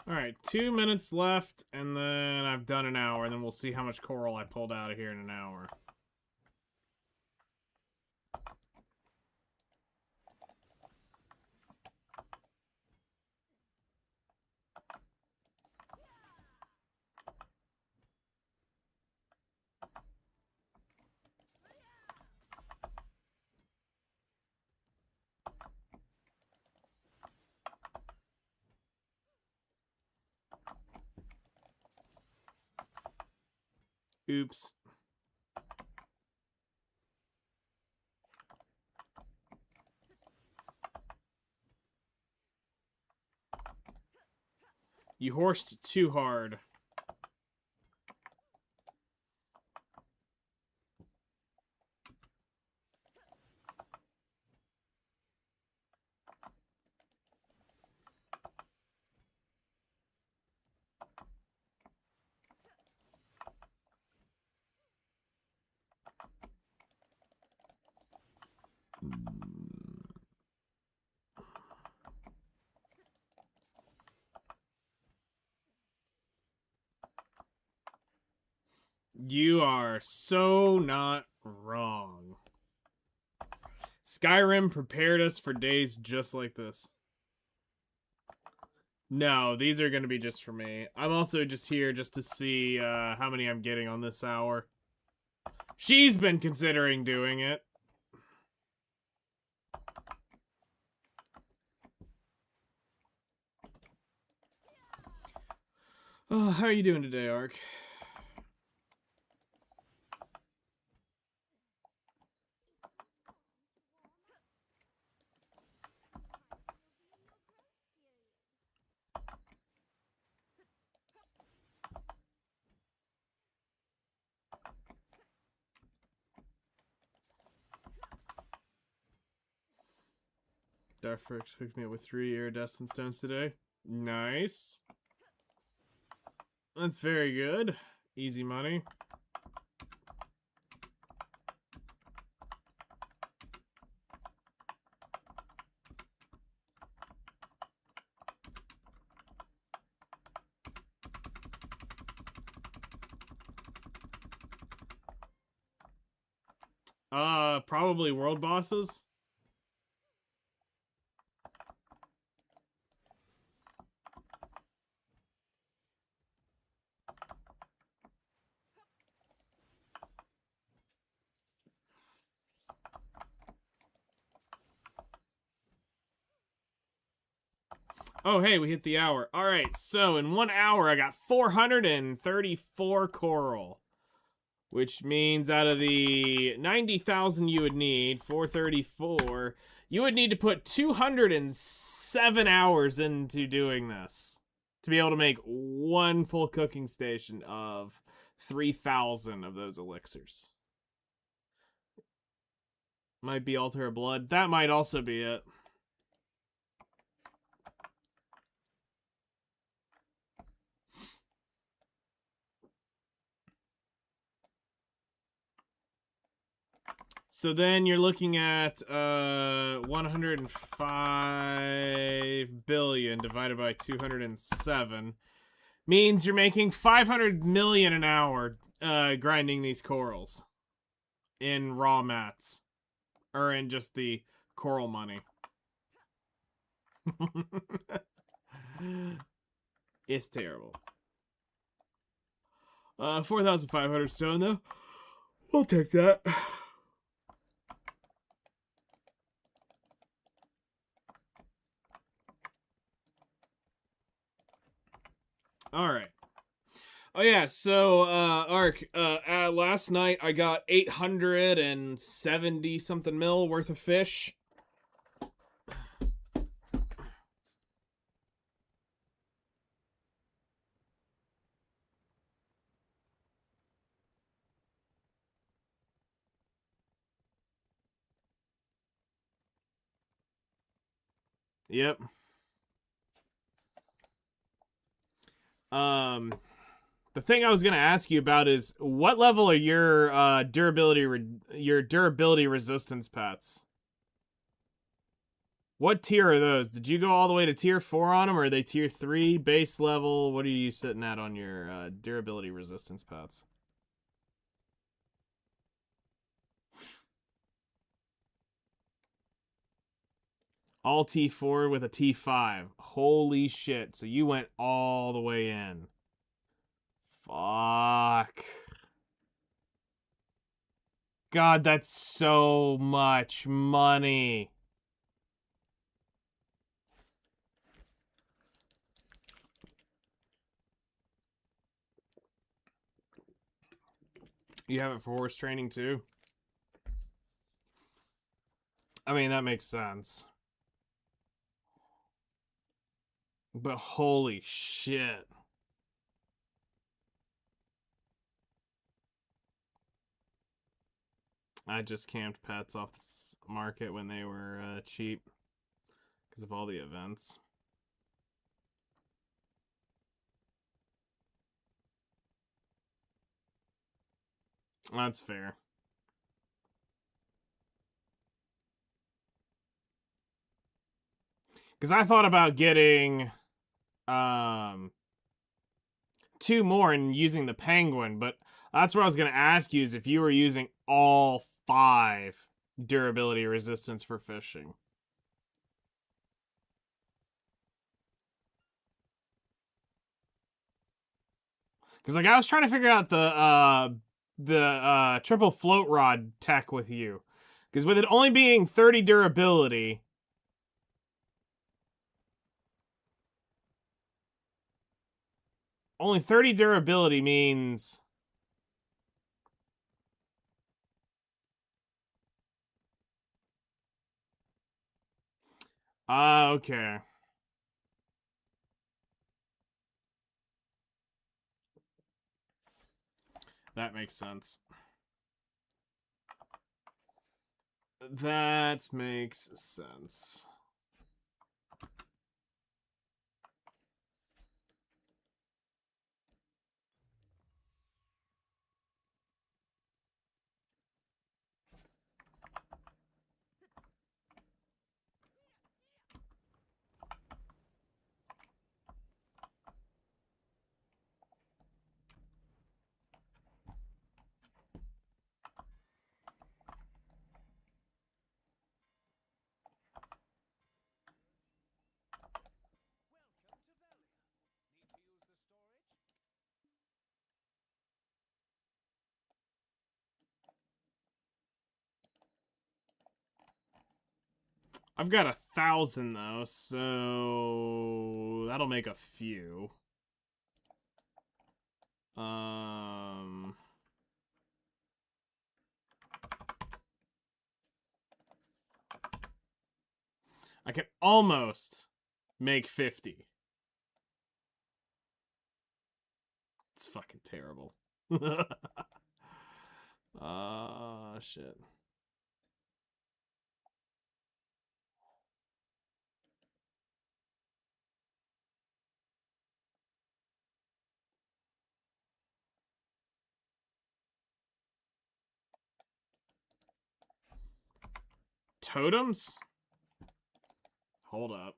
Alright, 2 minutes left, and then I've done an hour, and then we'll see how much coral I pulled out of here in an hour. Oops. You horsed too hard. You are so not wrong. Skyrim prepared us for days just like this. No, these are going to be just for me. I'm also just here just to see how many I'm getting on this hour. She's been considering doing it. Oh, how are you doing today, Ark? Darfrix hooked me up with 3 iridescent stones today. Nice. That's very good. Easy money. Probably world bosses. Oh, hey, we hit the hour. All right, so in 1 hour, I got 434 coral, which means out of the 90,000 you would need, 434, you would need to put 207 hours into doing this to be able to make one full cooking station of 3,000 of those elixirs. Might be Altar of Blood. That might also be it. So then you're looking at 105 billion divided by 207 means you're making 500 million an hour grinding these corals in raw mats or in just the coral money. It's terrible. 4,500 stone though. We'll take that. All right. Oh yeah, so Ark, last night I got 870 something mil worth of fish. Yep. The thing I was gonna ask you about is what level are your durability resistance pets? What tier are those? Did you go all the way to tier 4 on them, or are they tier 3 base level? What are you sitting at on your durability resistance pets? All T4 with a T5. Holy shit. So you went all the way in. Fuck. God, that's so much money. You have it for horse training too? I mean, that makes sense. But holy shit. I just camped pets off the market when they were cheap because of all the events. That's fair. Because I thought about getting 2 more and using the penguin, but that's what I was going to ask you is if you were using all 5 durability resistance for fishing. Because like I was trying to figure out the triple float rod tech with you. Because with it only being 30 durability, only 30 durability means okay. That makes sense. That makes sense. I've got 1,000 though, so that'll make a few. I can almost make 50. It's fucking terrible. Shit. Totems? Hold up.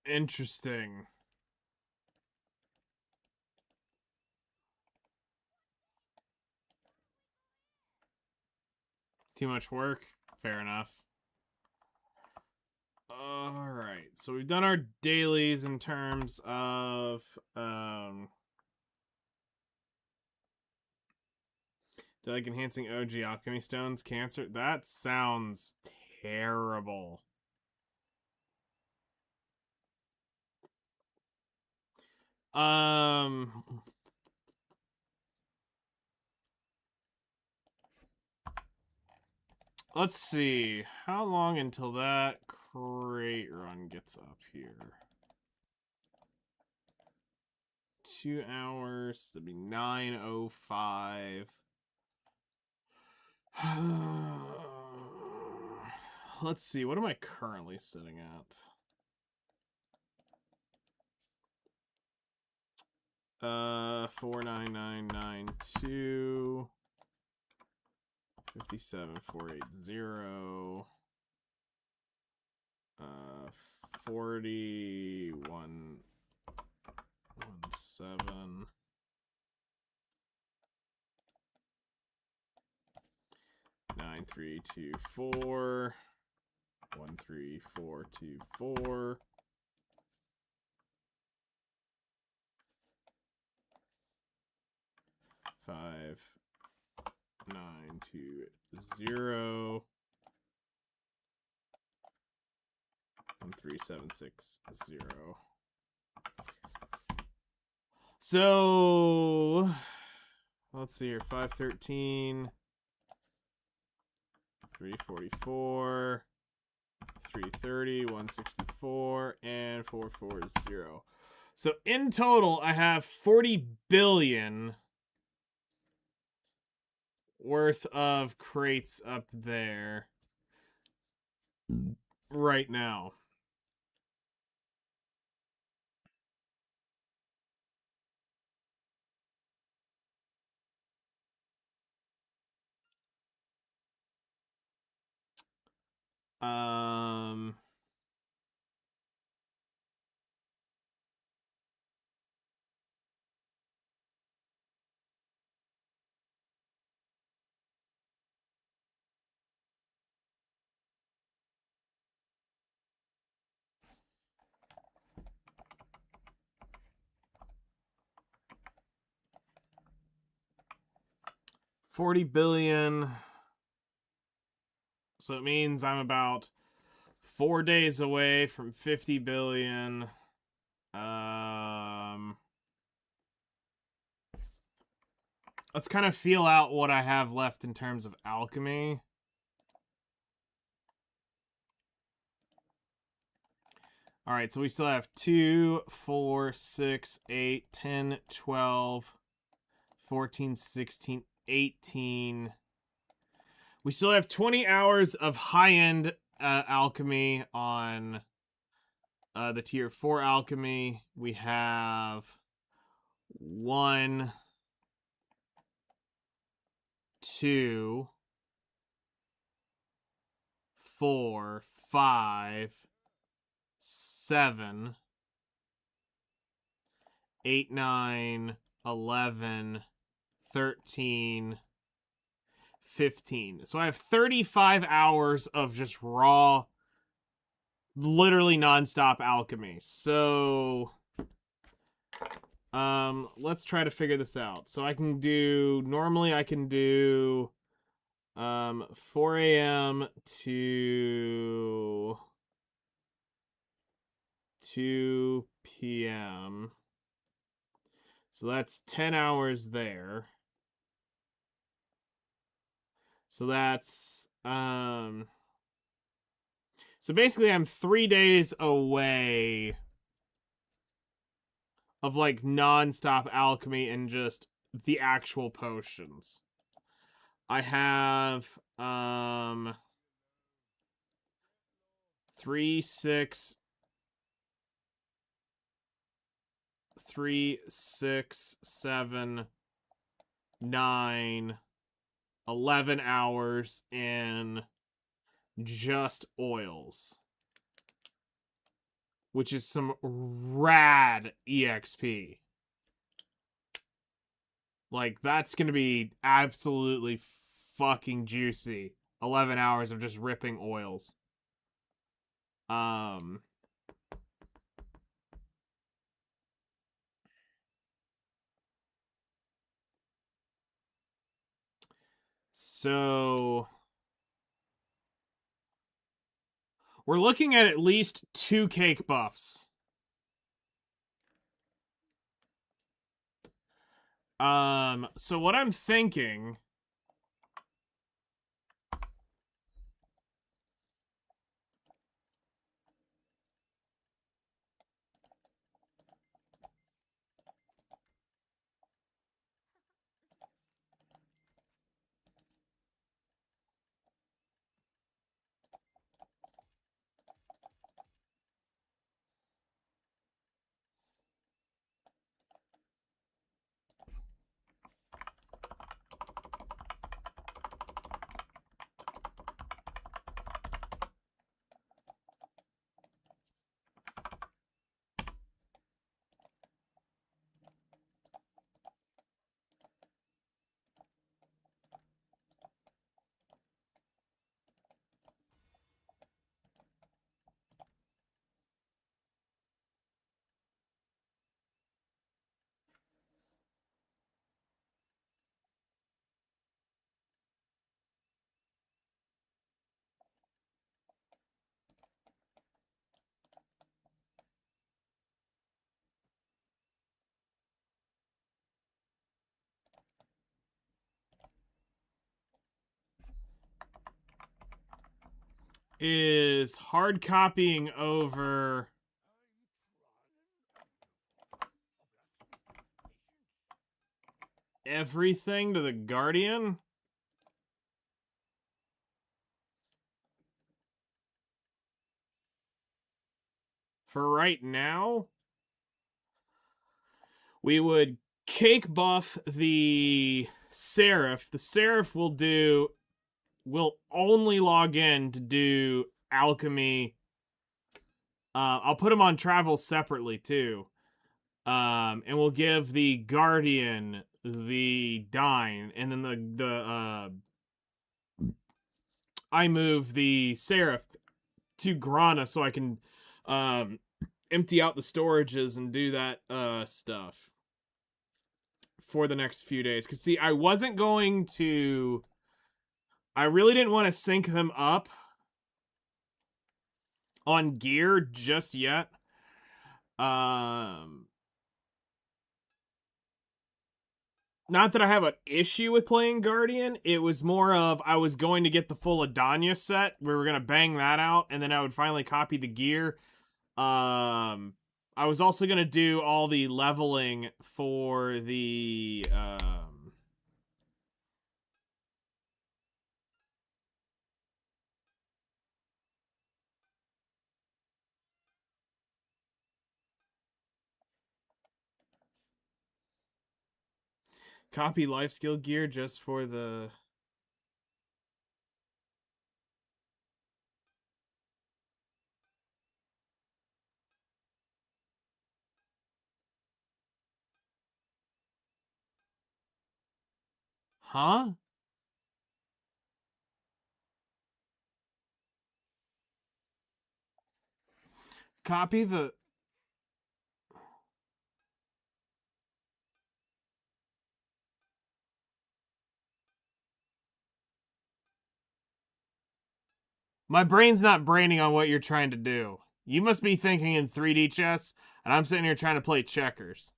Interesting. Too much work? Fair enough. Alright, so we've done our dailies in terms of, do you like enhancing OG alchemy stones cancer? That sounds terrible. Let's see. How long until that crate run gets up here? 2 hours. That'd be 9:05. Let's see. What am I currently sitting at? 49992. 57480. 4117. 9324. 13424. 5920. 13760. So let's see here. 513, 344, 330, 164, and 440. So in total, I have 40 billion worth of crates up there right now. Um, 40 billion. So it means I'm about 4 days away from 50 billion. Let's kind of feel out what I have left in terms of alchemy. All right, so we still have 2, 4, 6, 8, 10, 12, 14, 16, 18. We still have 20 hours of high-end alchemy on the tier 4 alchemy. We have 1, 2, 4, 5, 7, 8, 9, 11, 13, 15. So I have 35 hours of just raw, literally nonstop alchemy. So let's try to figure this out. So I can do, normally I can do 4 a.m. to 2 p.m. So that's 10 hours there. So that's so basically I'm 3 days away of like nonstop alchemy and just the actual potions. I have 3, 6, 7, 9, 11 hours in just oils, which is some rad EXP. Like, that's gonna be absolutely fucking juicy. 11 hours of just ripping oils. So we're looking at least 2 cake buffs. So what I'm thinking is hard copying over everything to the Guardian. For right now, we would cake buff the Seraph. The Seraph will only log in to do alchemy. I'll put him on travel separately too. And we'll give the Guardian the Dine, and then I move the Seraph to Grana so I can empty out the storages and do that stuff. for the next few days. Because, see, I wasn't going to... I really didn't want to sync them up on gear just yet. Not that I have an issue with playing Guardian. It was more of I was going to get the full Adanya set. We were going to bang that out, and then I would finally copy the gear. I was also going to do all the leveling for the... copy life skill gear just for the... Huh? Copy the... My brain's not braining on what you're trying to do. You must be thinking in 3D chess, and I'm sitting here trying to play checkers.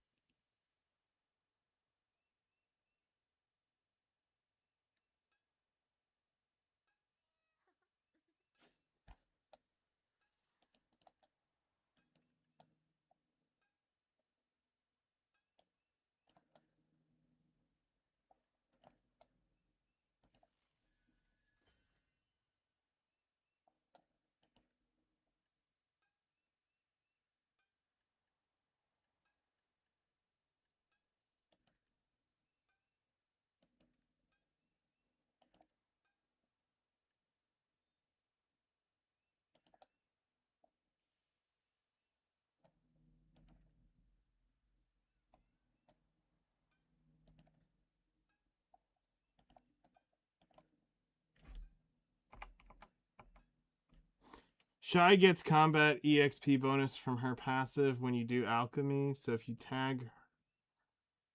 Shy gets combat EXP bonus from her passive when you do alchemy, so if you tag...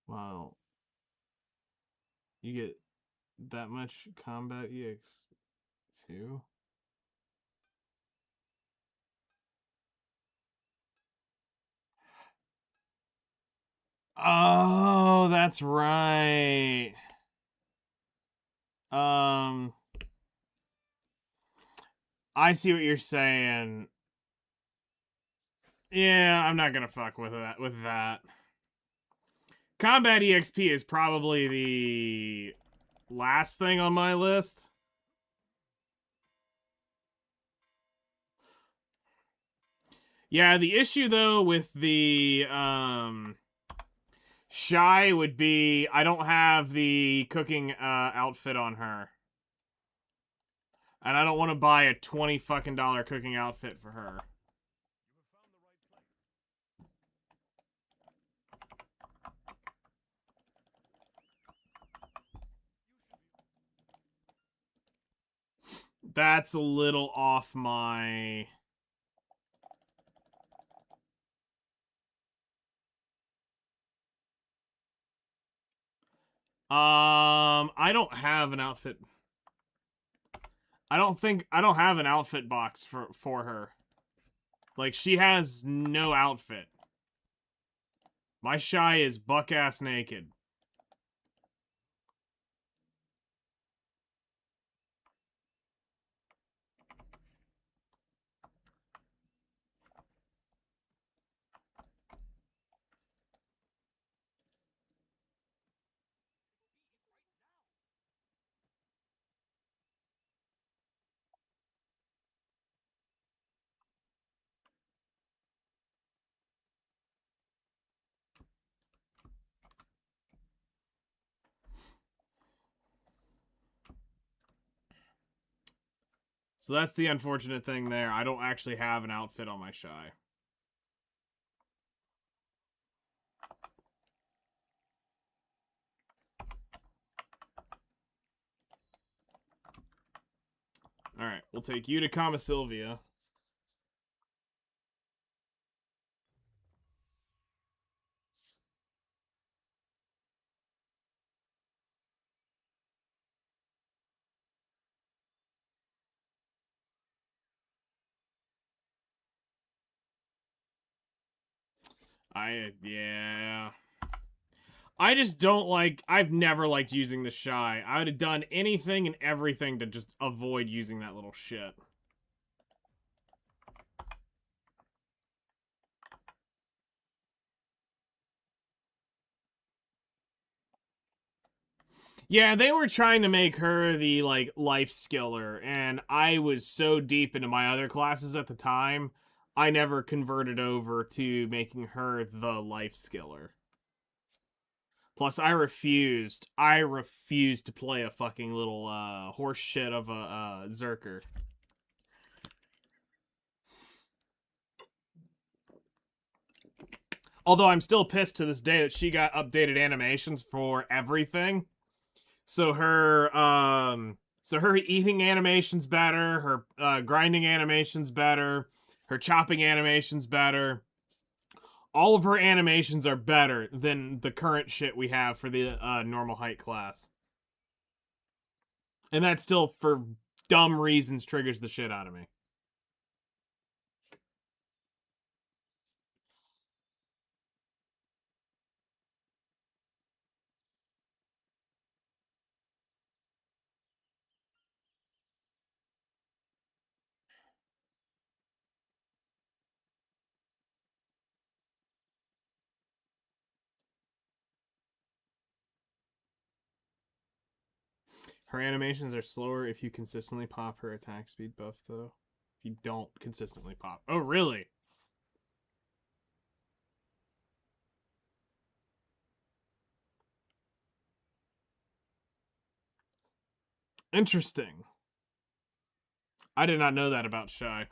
Well... You get that much combat EX too? Oh, that's right. I see what you're saying. Yeah, I'm not gonna fuck with that. Combat EXP is probably the last thing on my list. Yeah, the issue though with the Shy would be I don't have the cooking outfit on her. And I don't want to buy a $20 fucking cooking outfit for her. That's a little off my... I don't have an outfit. I don't have an outfit box for her. Like, she has no outfit. My Shy is buck-ass naked. So that's the unfortunate thing there. I don't actually have an outfit on my Shy. Alright, we'll take you to Kama Sylvia. Yeah. I just don't like, I've never liked using the Shy. I would have done anything and everything to just avoid using that little shit. Yeah, they were trying to make her the, like, life skiller, and I was so deep into my other classes at the time, I never converted over to making her the life skiller. Plus, I refused. I refused to play a fucking little, horse shit of a, Zerker. Although I'm still pissed to this day that she got updated animations for everything. So her eating animation's better, her grinding animation's better, her chopping animation's better. All of her animations are better than the current shit we have for the normal height class. And that still, for dumb reasons, triggers the shit out of me. Her animations are slower if you consistently pop her attack speed buff, though. If you don't consistently pop. Oh, really? Interesting. I did not know that about Shy.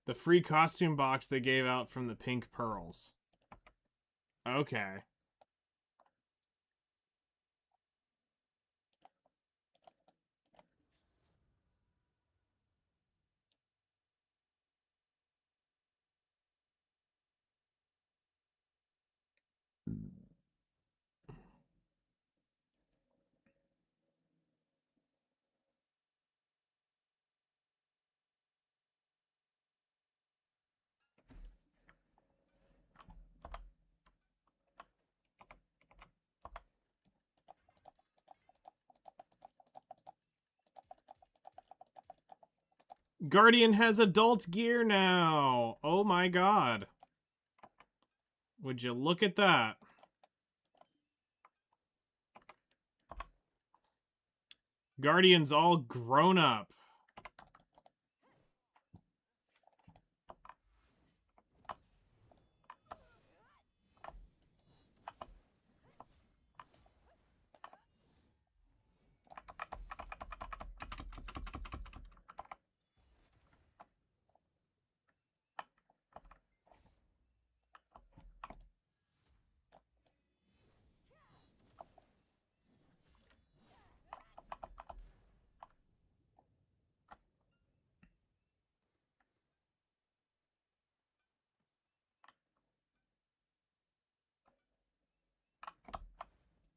The free costume box they gave out from the Pink Pearls. Okay. Guardian has adult gear now. Oh my god. Would you look at that? Guardian's all grown up.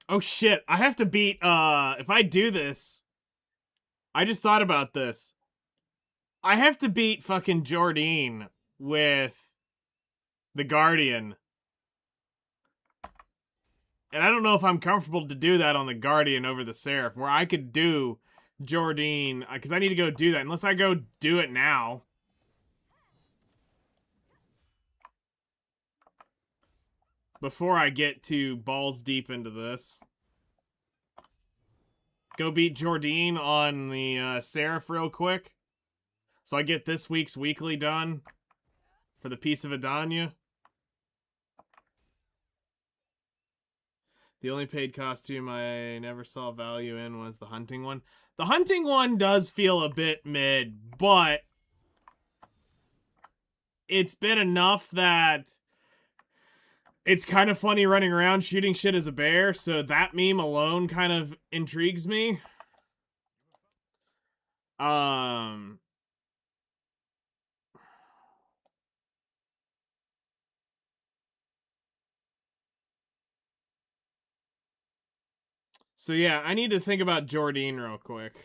Oh shit, I have to beat, if I do this, I just thought about this. I have to beat fucking Jordine with the Guardian. And I don't know if I'm comfortable to do that on the Guardian over the Seraph, where I could do Jordine, because I need to go do that, unless I go do it now. before I get too balls deep into this. Go beat Jordine on the Seraph real quick. So I get this week's weekly done for the Piece of Adanya. The only paid costume I never saw value in was the hunting one. The hunting one does feel a bit mid, but it's been enough that it's kind of funny running around shooting shit as a bear, so that meme alone kind of intrigues me. So yeah, I need to think about Jordine real quick.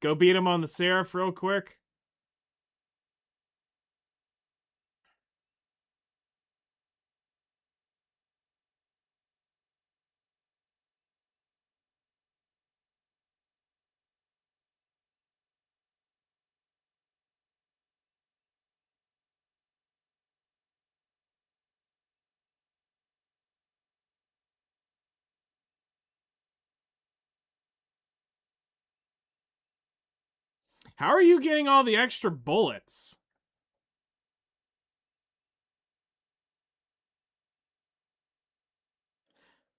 Go beat him on the Seraph real quick. How are you getting all the extra bullets?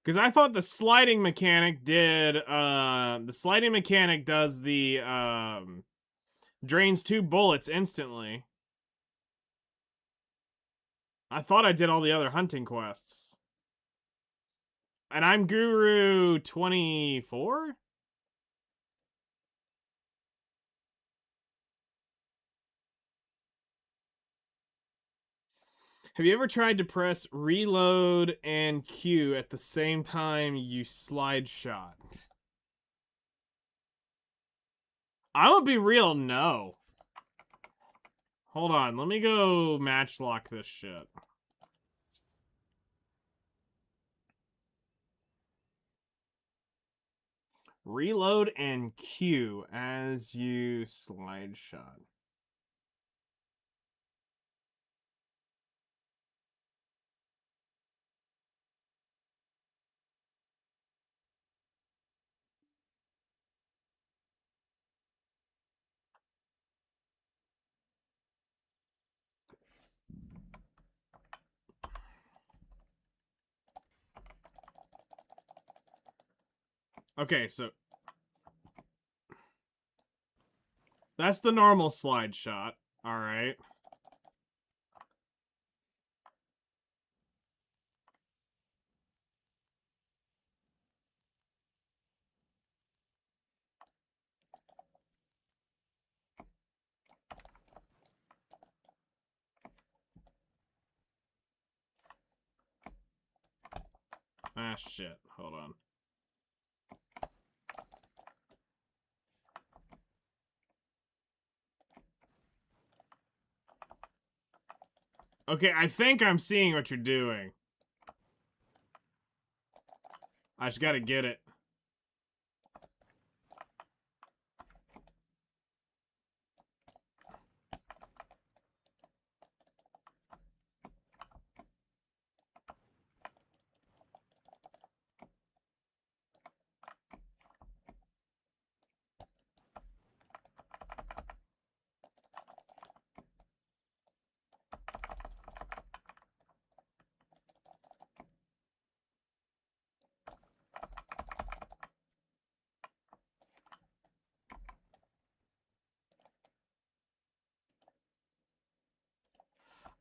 Because I thought the sliding mechanic did, the sliding mechanic does the, drains 2 bullets instantly. I thought I did all the other hunting quests. And I'm Guru 24? Have you ever tried to press reload and Q at the same time you slide shot? I'm gonna be real, no. Hold on, let me go matchlock this shit. Reload and Q as you slide shot. Okay, so that's the normal slide shot. All right. Ah, shit. Hold on. Okay, I think I'm seeing what you're doing. I just gotta get it.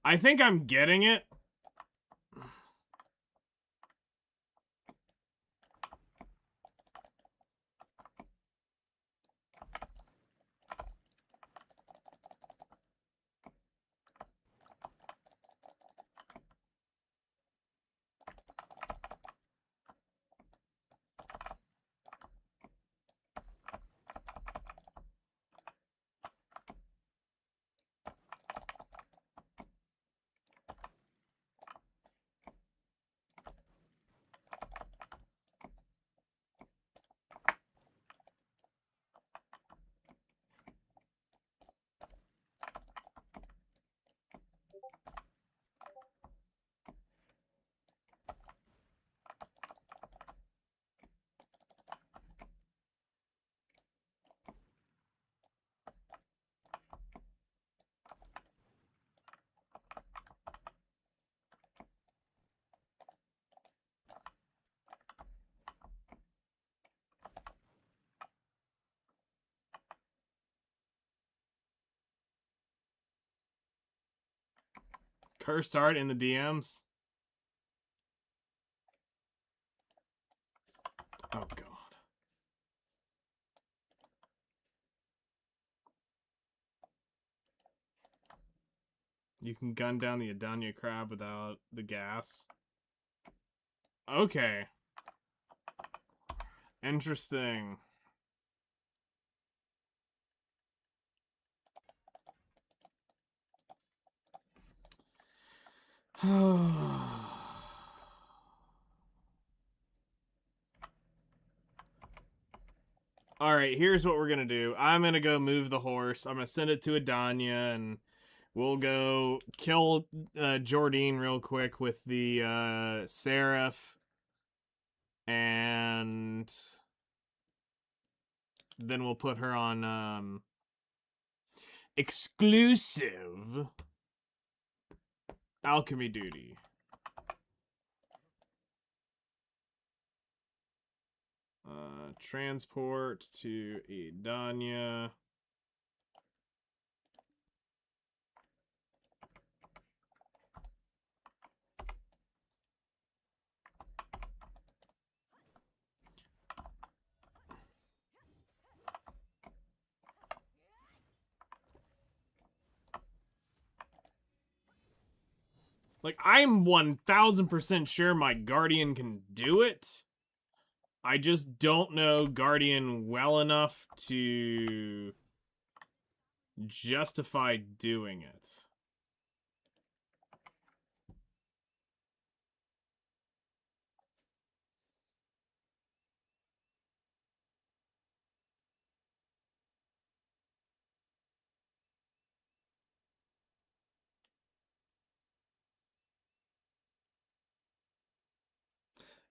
I think I'm getting it. Cursed Heart in the DMs? Oh, God. You can gun down the Adania crab without the gas. Okay. Interesting. Alright, here's what we're gonna do. I'm gonna go move the horse. I'm gonna send it to Adania, and we'll go kill Jordine real quick with the Seraph. And then we'll put her on exclusive alchemy duty. Transport to Edania. Like, I'm 1000% sure my Guardian can do it. I just don't know Guardian well enough to justify doing it.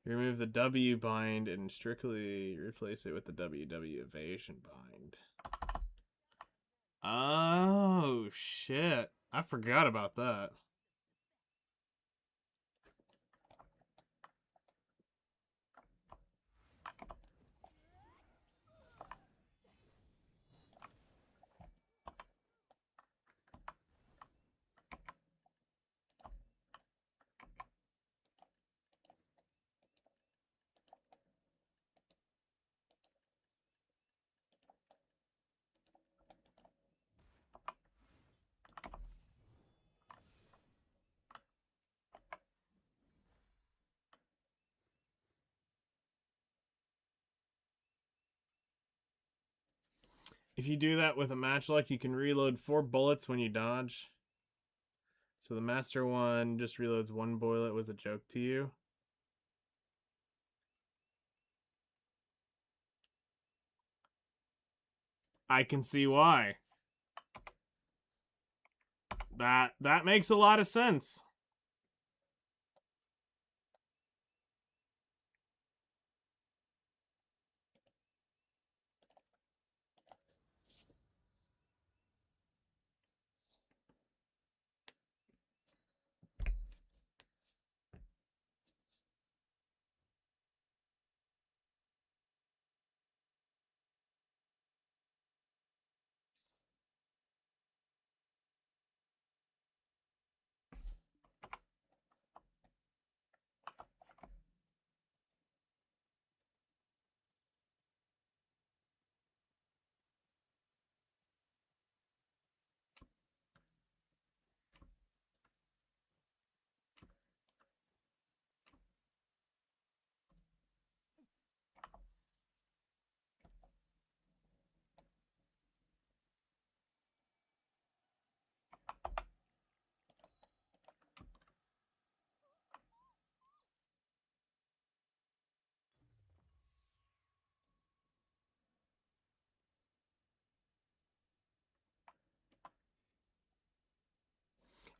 Remove the W bind and strictly replace it with the WW evasion bind. Oh, shit. I forgot about that. If you do that with a matchlock, you can reload 4 bullets when you dodge. So the master one just reloads 1 bullet was a joke to you. I can see why. That makes a lot of sense.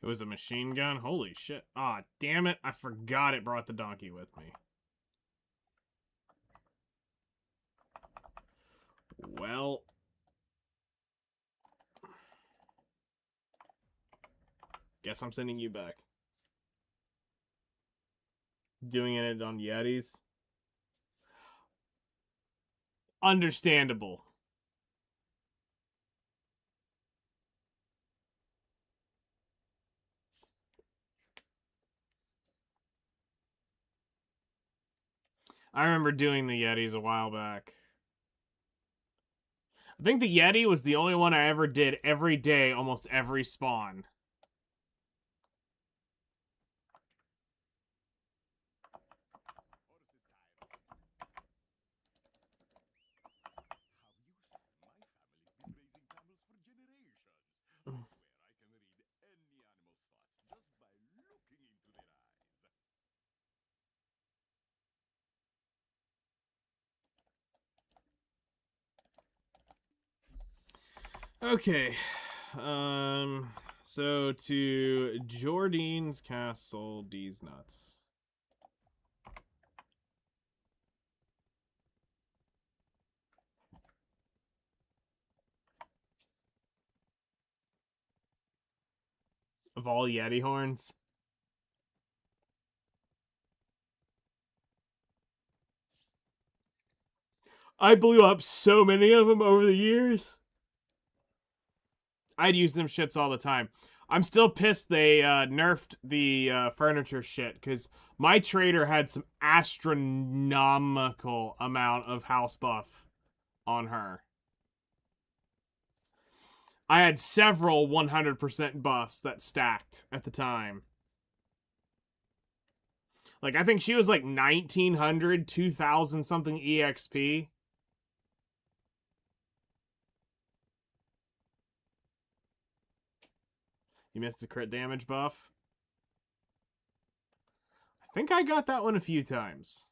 It was a machine gun? Holy shit. Aw, damn it. I forgot it brought the donkey with me. Well. Guess I'm sending you back. Doing it on Yetis. Understandable. I remember doing the Yetis a while back. I think the Yeti was the only one I ever did every day, almost every spawn. Okay. So to Jordine's Castle, D's nuts. Of all Yeti horns. I blew up so many of them over the years. I'd use them shits all the time. I'm still pissed they nerfed the furniture shit because my trader had some astronomical amount of house buff on her. I had several 100% buffs that stacked at the time. Like, I think she was like 1900, 2000 something EXP. You missed the crit damage buff? I think I got that one a few times.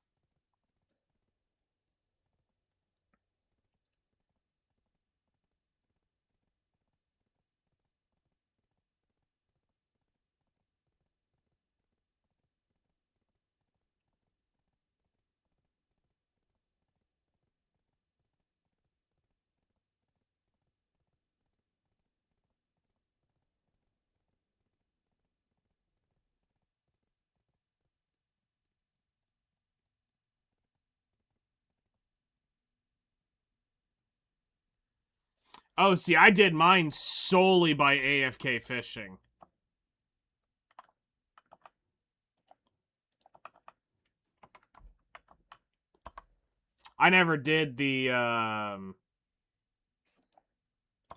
Oh, see, I did mine solely by AFK fishing. I never did the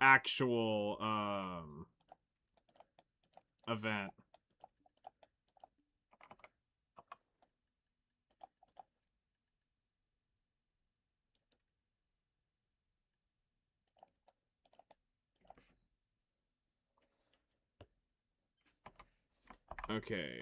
actual event. Okay,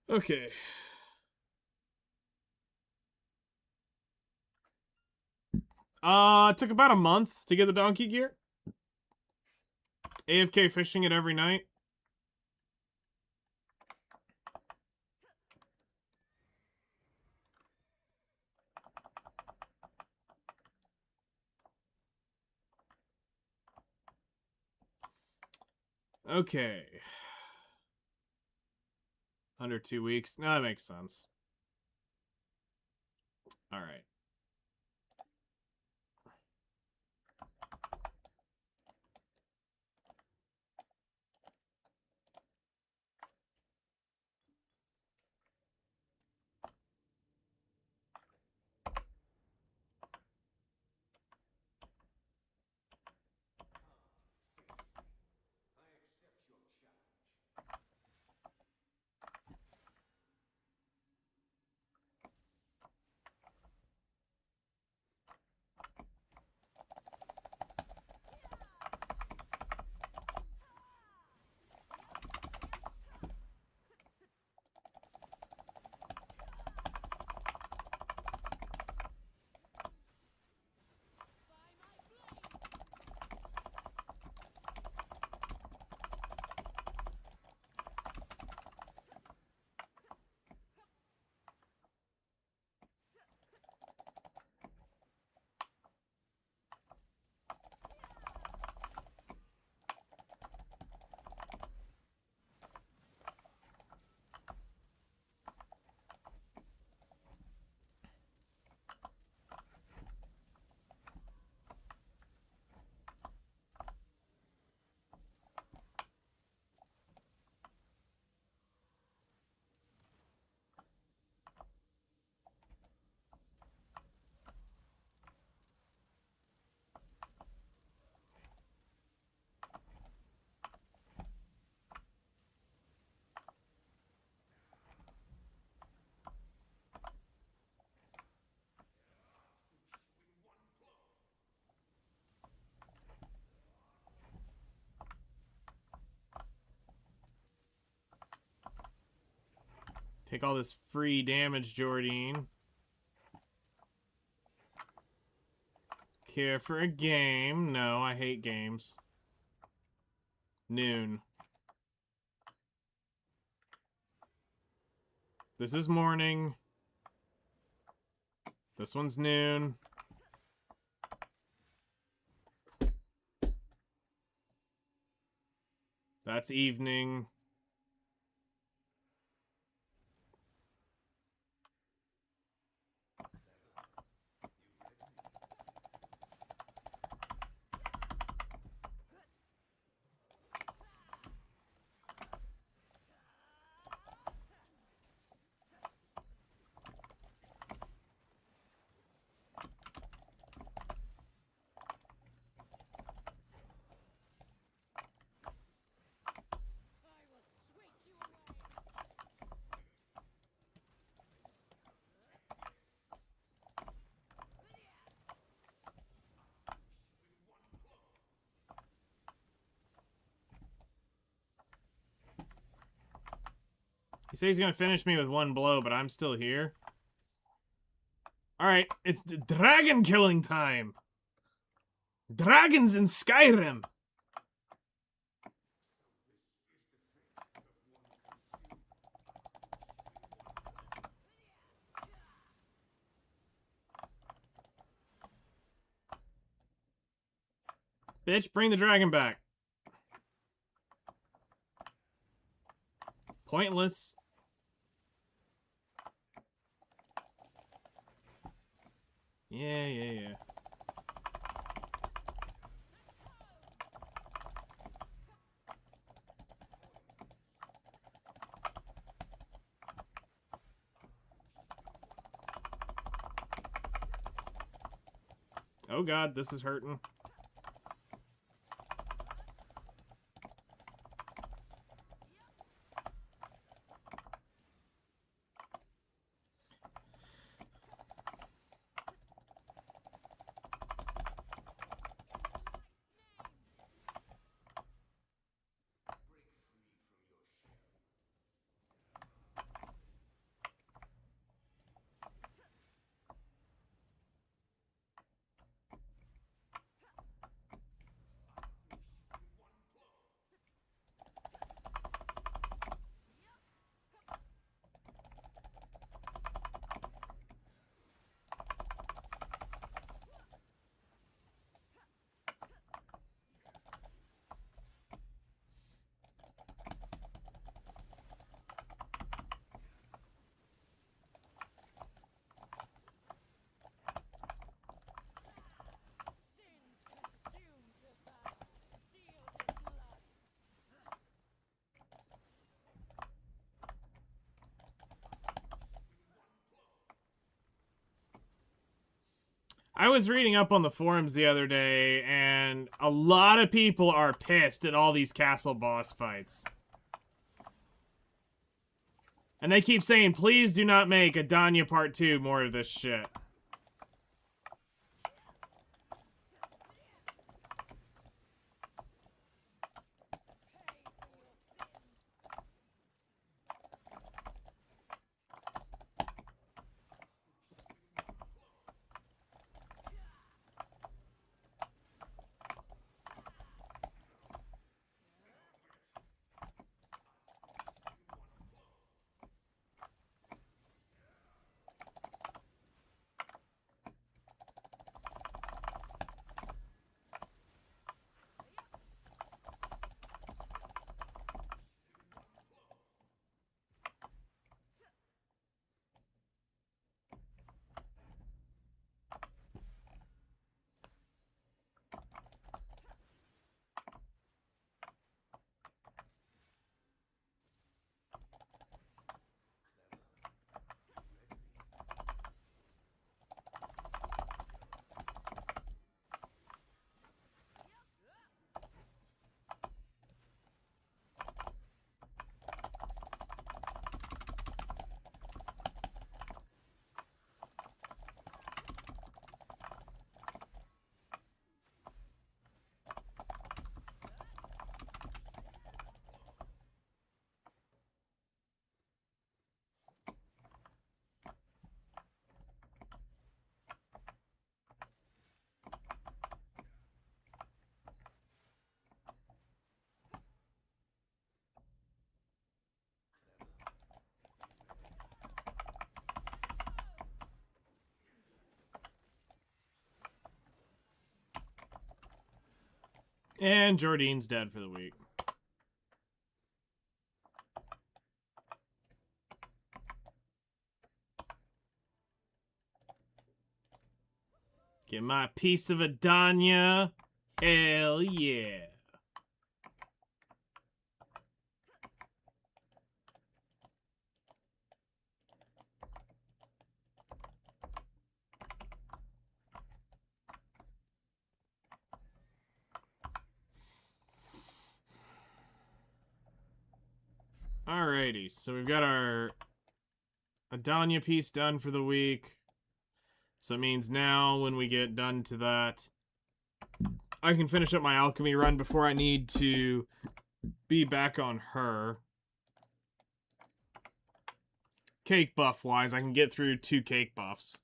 okay. It took about a month to get the donkey gear. AFK fishing it every night. Okay. Under 2 weeks. No, that makes sense. All right. Take all this free damage, Jordine. Care for a game? No, I hate games. Noon. This is morning. This one's noon. That's evening. He says he's gonna finish me with one blow, but I'm still here. Alright, it's dragon killing time! Dragons in Skyrim! Bitch, bring the dragon back. Pointless. Yeah. Oh god, this is hurting. I was reading up on the forums the other day, and a lot of people are pissed at all these castle boss fights. And they keep saying, please do not make a Danya Part 2 more of this shit. And Jordine's dead for the week. Get my piece of Adanya. Hell yeah. Alrighty, so we've got our Adanya piece done for the week. So it means now when we get done to that, I can finish up my alchemy run before I need to be back on her. Cake buff wise, I can get through 2 cake buffs.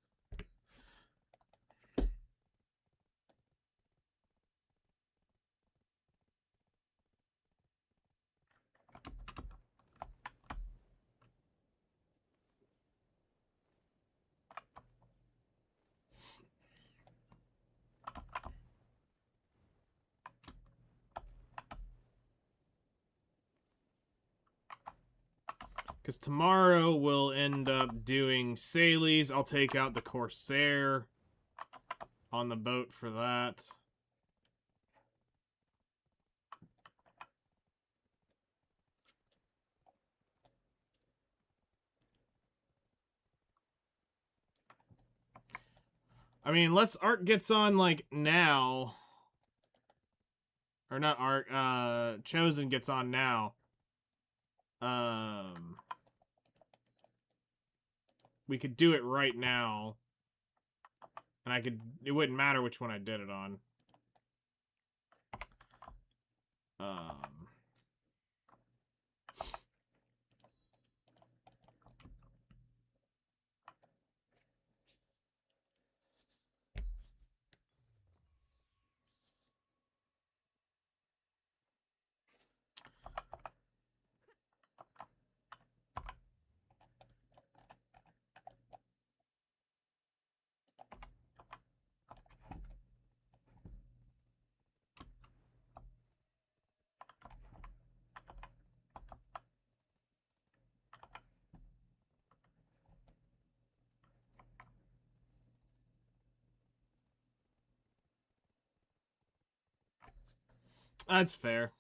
Because tomorrow we'll end up doing Saley's. I'll take out the Corsair on the boat for that. I mean, unless Art gets on, like, now. Or not Art, Chosen gets on now. We could do it right now. And it wouldn't matter which one I did it on. That's fair.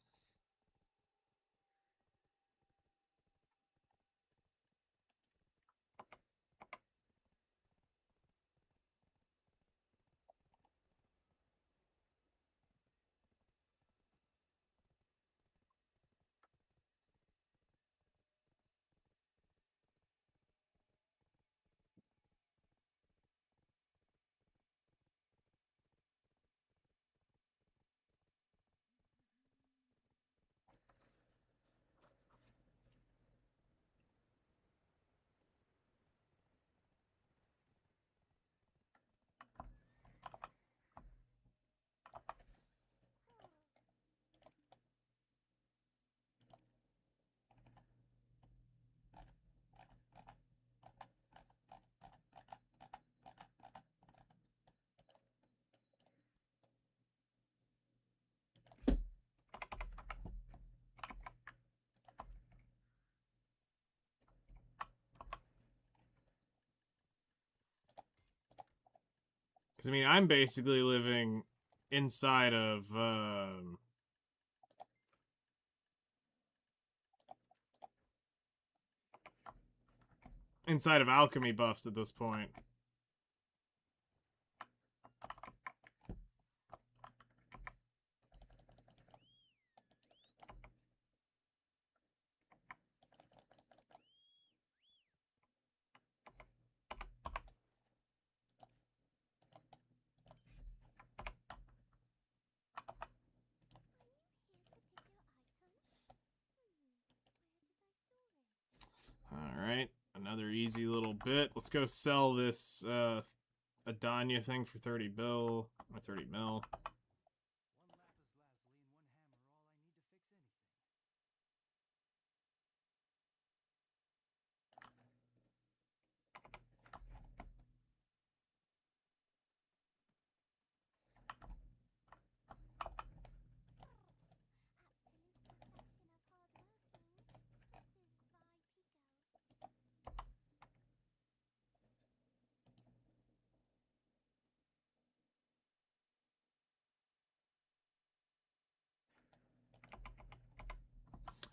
Because, I mean, I'm basically living inside of, inside of alchemy buffs at this point. Alright, another easy little bit. Let's go sell this Adanya thing for 30 bill, or 30 mil.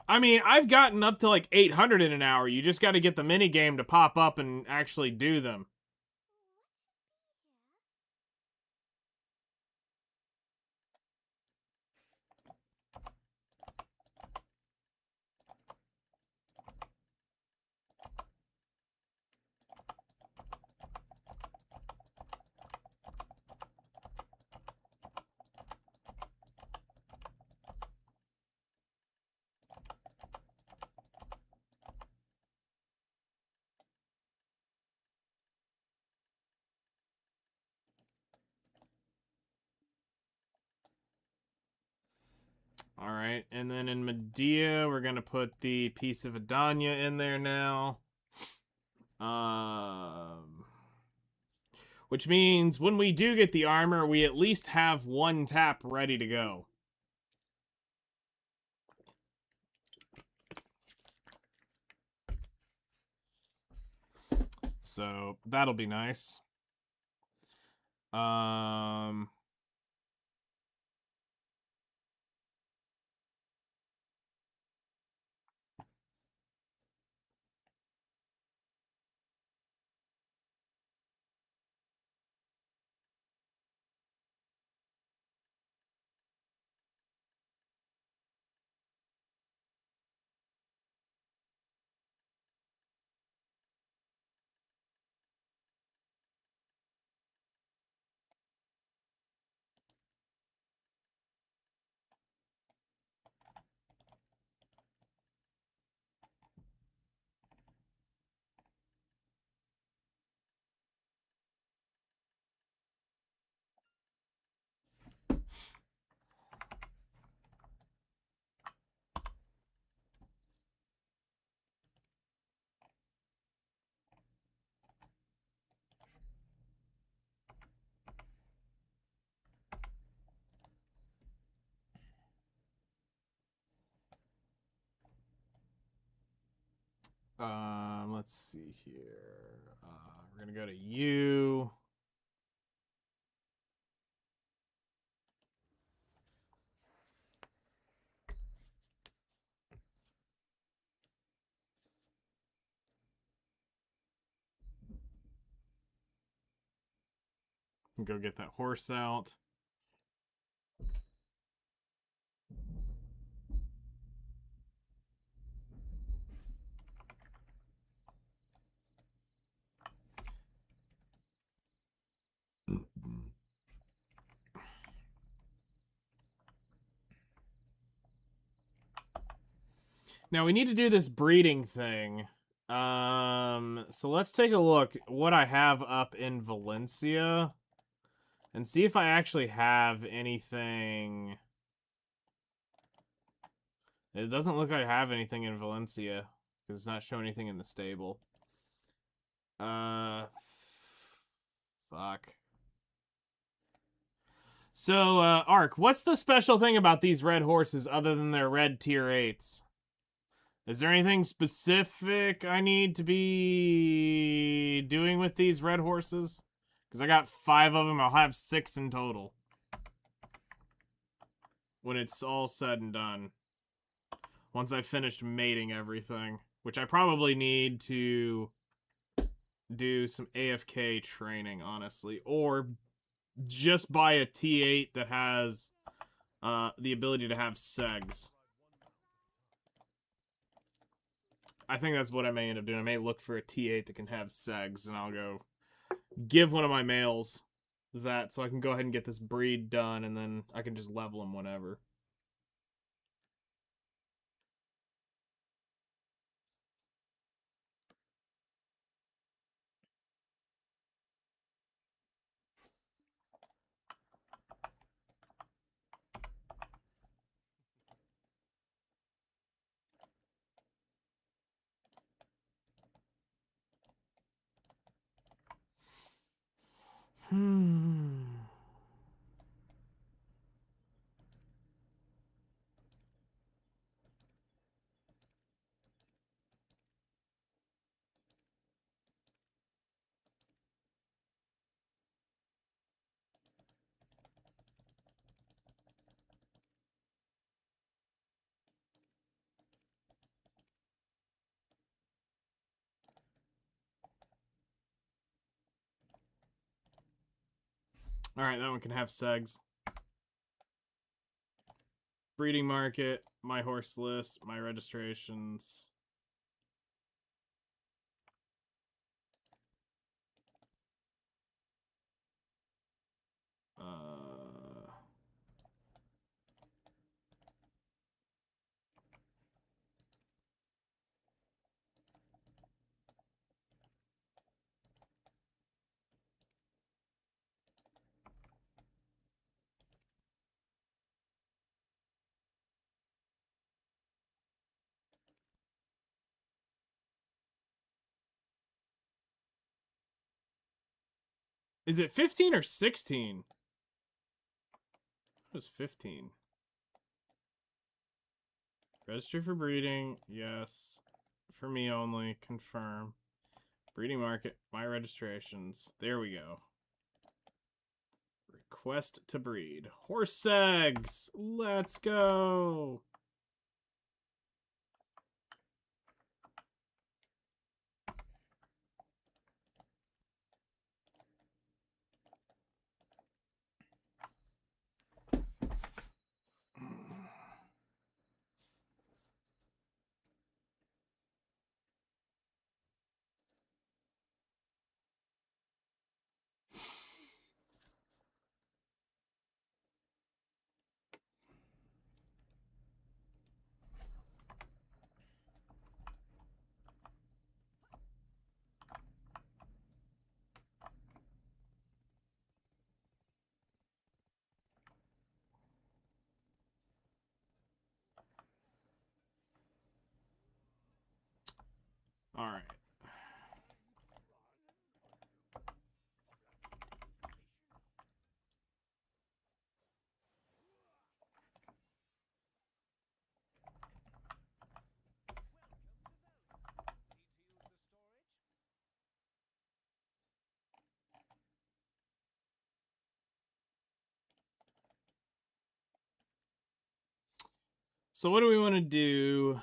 I mean, I've gotten up to like 800 in an hour. You just got to get the mini game to pop up and actually do them. All right, and then in Medea, we're gonna put the piece of Adanya in there now. Which means when we do get the armor, we at least have one tap ready to go. So that'll be nice. Let's see here. We're gonna go to you. Go get that horse out. Now we need to do this breeding thing. So let's take a look what I have up in Valencia and see if I actually have anything. It doesn't look like I have anything in Valencia because it's not showing anything in the stable. Fuck. So, Ark, what's the special thing about these red horses other than their red tier 8s? Is there anything specific I need to be doing with these red horses? Because I got 5 of them. I'll have 6 in total when it's all said and done. Once I've finished mating everything, which I probably need to do some AFK training, honestly, or just buy a T8 that has the ability to have segs. I think that's what I may end up doing. I may look for a T8 that can have segs, and I'll go give one of my males that so I can go ahead and get this breed done, and then I can just level them whenever. Alright, that one can have segs. Breeding market, my horse list, my registrations. Is it 15 or 16? It was 15. Register for breeding, yes. For me only, confirm. Breeding market, my registrations. There we go. Request to breed. Horse eggs! Let's go! Alright. So what do we want to do?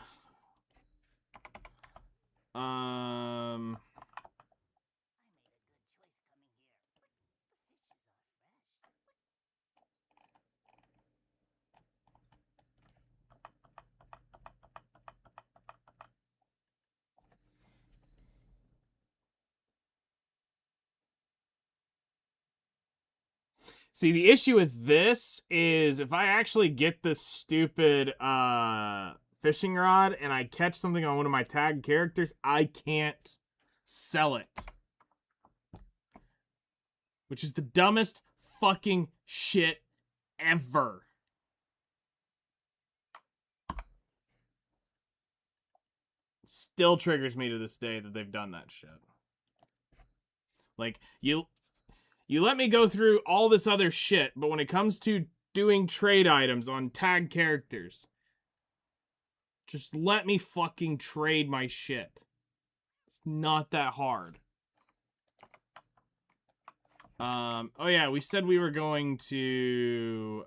See, the issue with this is if I actually get this stupid fishing rod and I catch something on one of my tagged characters, I can't sell it. Which is the dumbest fucking shit ever. Still triggers me to this day that they've done that shit. Like, you let me go through all this other shit, but when it comes to doing trade items on tag characters, just let me fucking trade my shit. It's not that hard. Oh yeah, we said we were going to,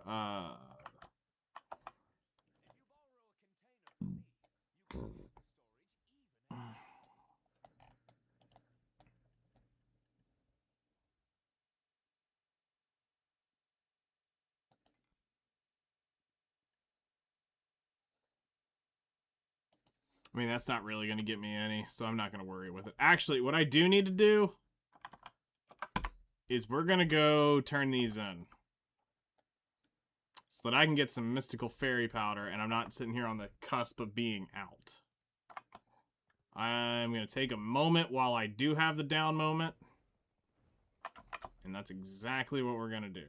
I mean, that's not really going to get me any, so I'm not going to worry with it. Actually, what I do need to do is we're going to go turn these in. So that I can get some mystical fairy powder, and I'm not sitting here on the cusp of being out. I'm going to take a moment while I do have the down moment. And that's exactly what we're going to do.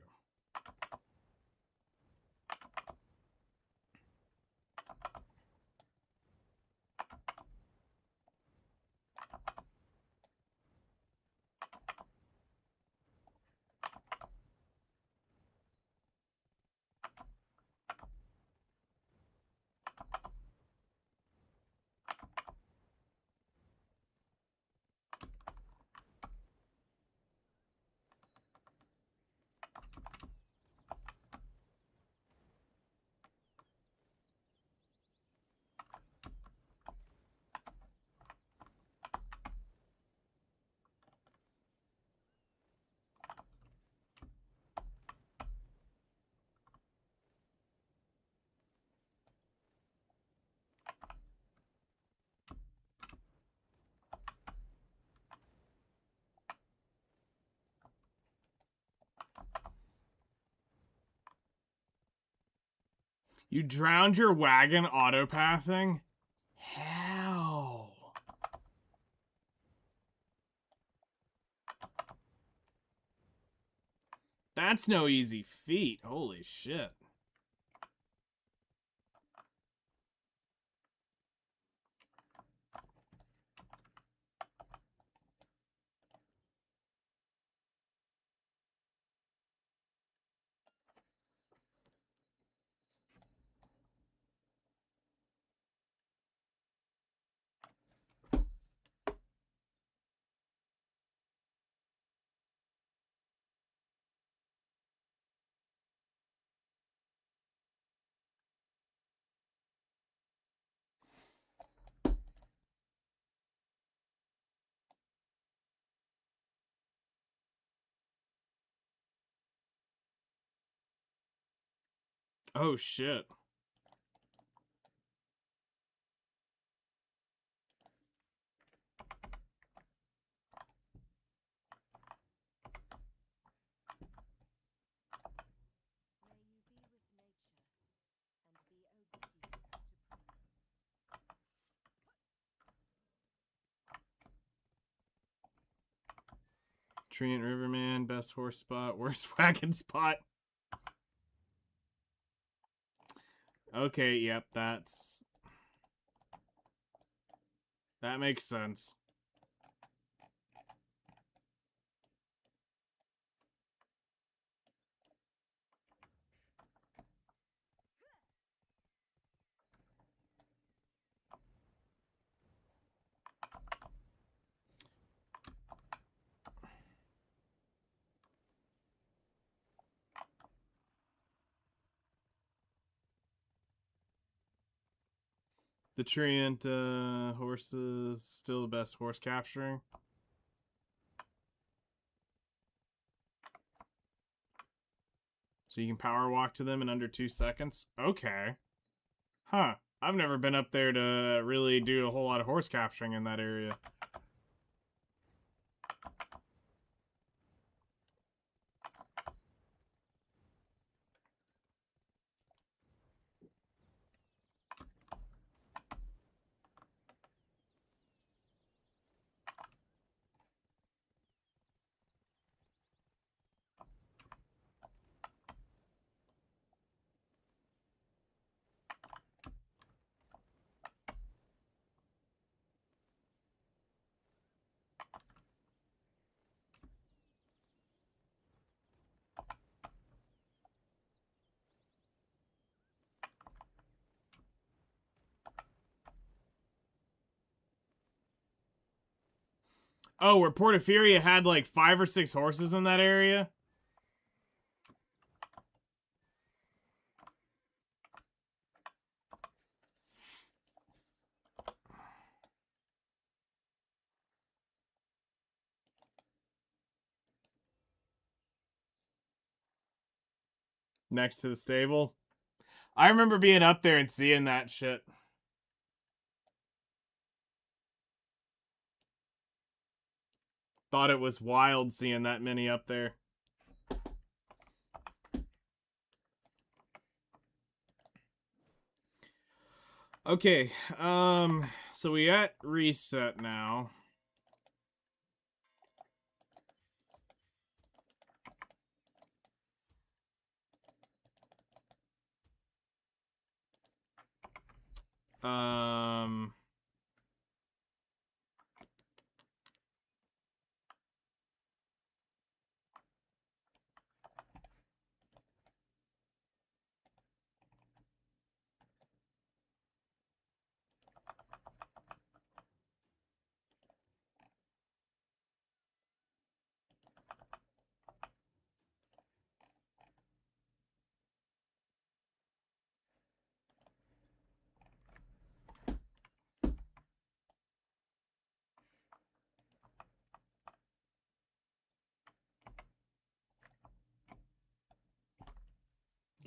You drowned your wagon autopathing? How? That's no easy feat. Holy shit. Oh shit. Treant Riverman, best horse spot, worst wagon spot. Okay, yep, that makes sense. The Treant horse is still the best horse capturing. So you can power walk to them in under 2 seconds? Okay. Huh. I've never been up there to really do a whole lot of horse capturing in that area. Oh, where Portaferia had like 5 or 6 horses in that area? Next to the stable? I remember being up there and seeing that shit. Thought it was wild seeing that many up there. Okay, so we at reset now.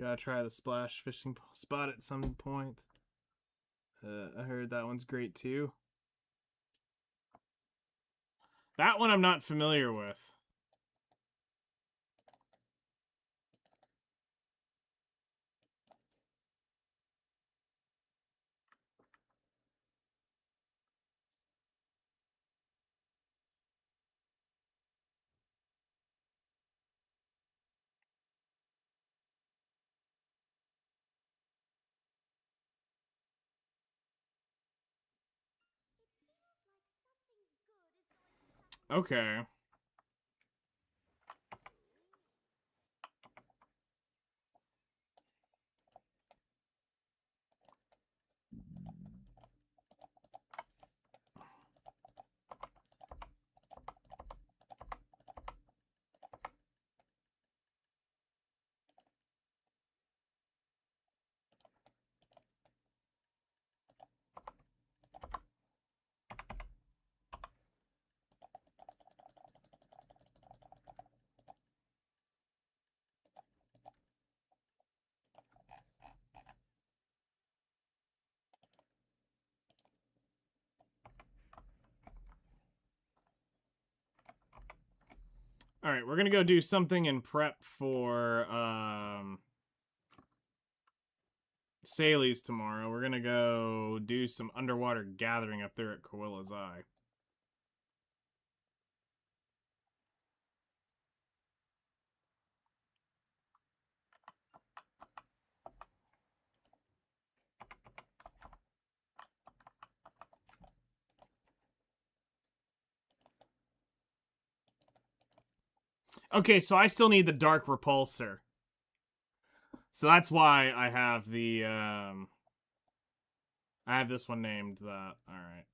Gotta try the splash fishing spot at some point. I heard that one's great too. That one I'm not familiar with. Okay. All right, we're gonna go do something in prep for Saley's tomorrow. We're gonna go do some underwater gathering up there at Coella's Eye. Okay, so I still need the Dark Repulsor. So that's why I have the I have this one named that. All right.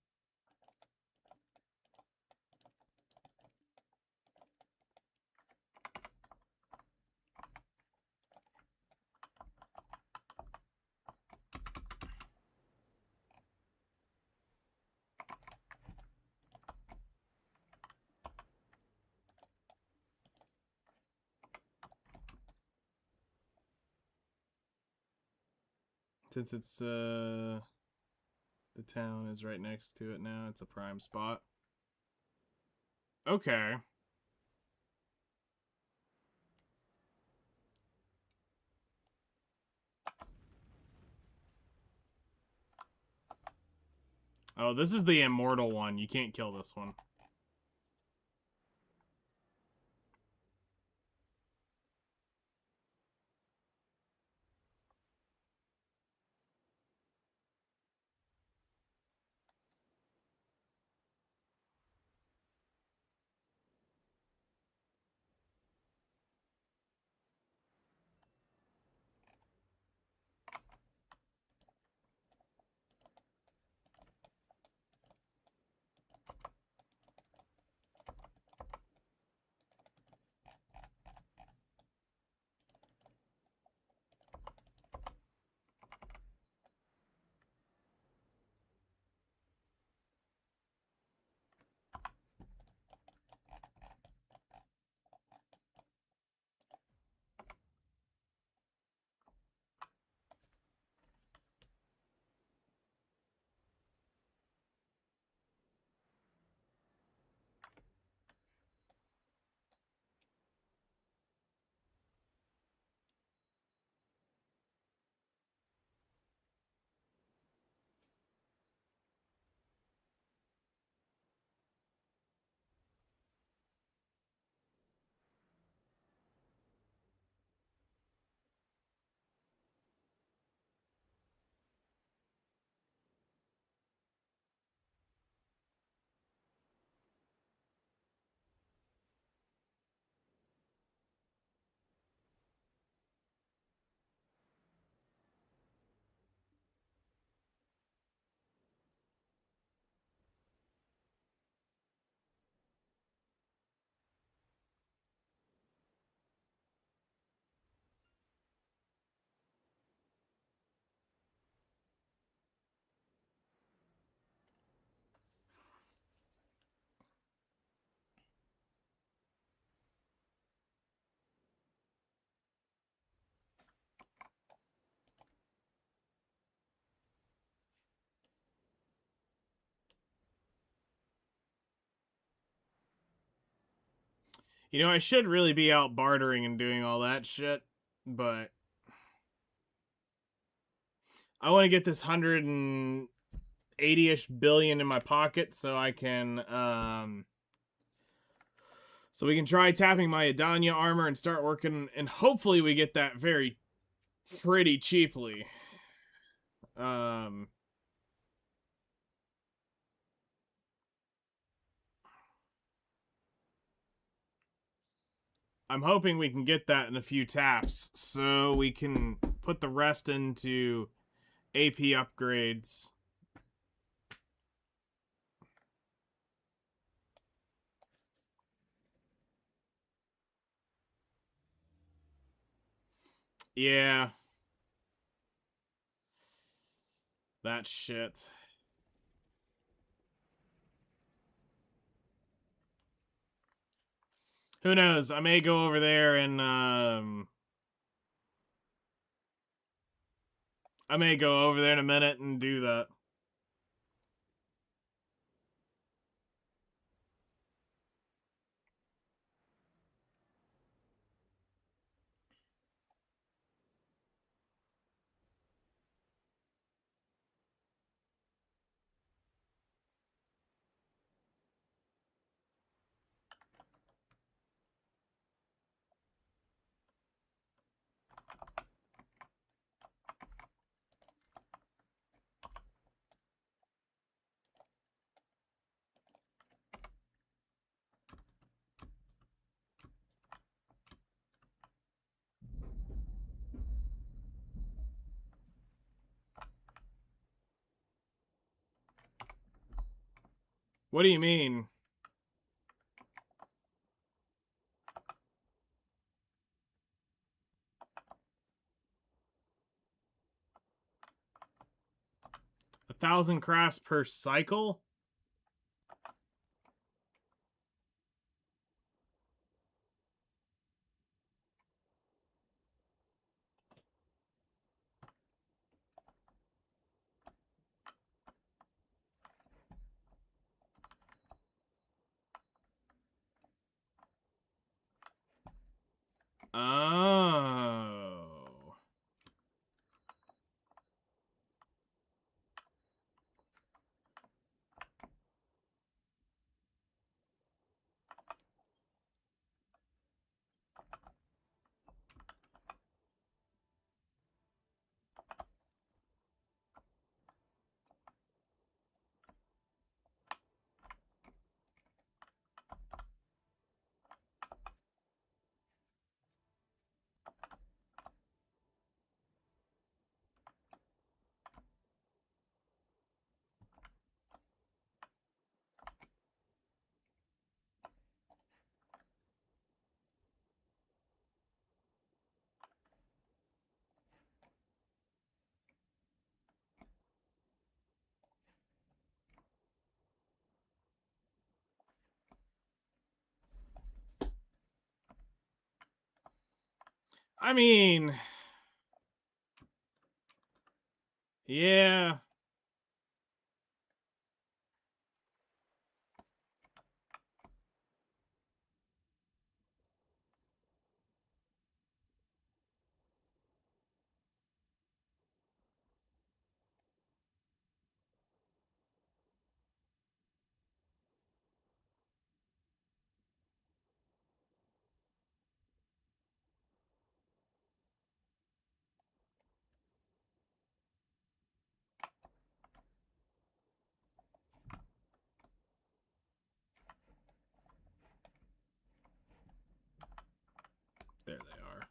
Since it's the town is right next to it now, it's a prime spot. Okay. Oh, this is the immortal one. You can't kill this one. You know, I should really be out bartering and doing all that shit, but I want to get this 180-ish billion in my pocket so I can so we can try tapping my Adanya armor and start working, and hopefully we get that pretty cheaply. I'm hoping we can get that in a few taps so we can put the rest into AP upgrades. Yeah. That shit. Who knows? I may go over there and I may go over there in a minute and do that. What do you mean? A 1,000 crafts per cycle? Oh. I mean, yeah. There they are.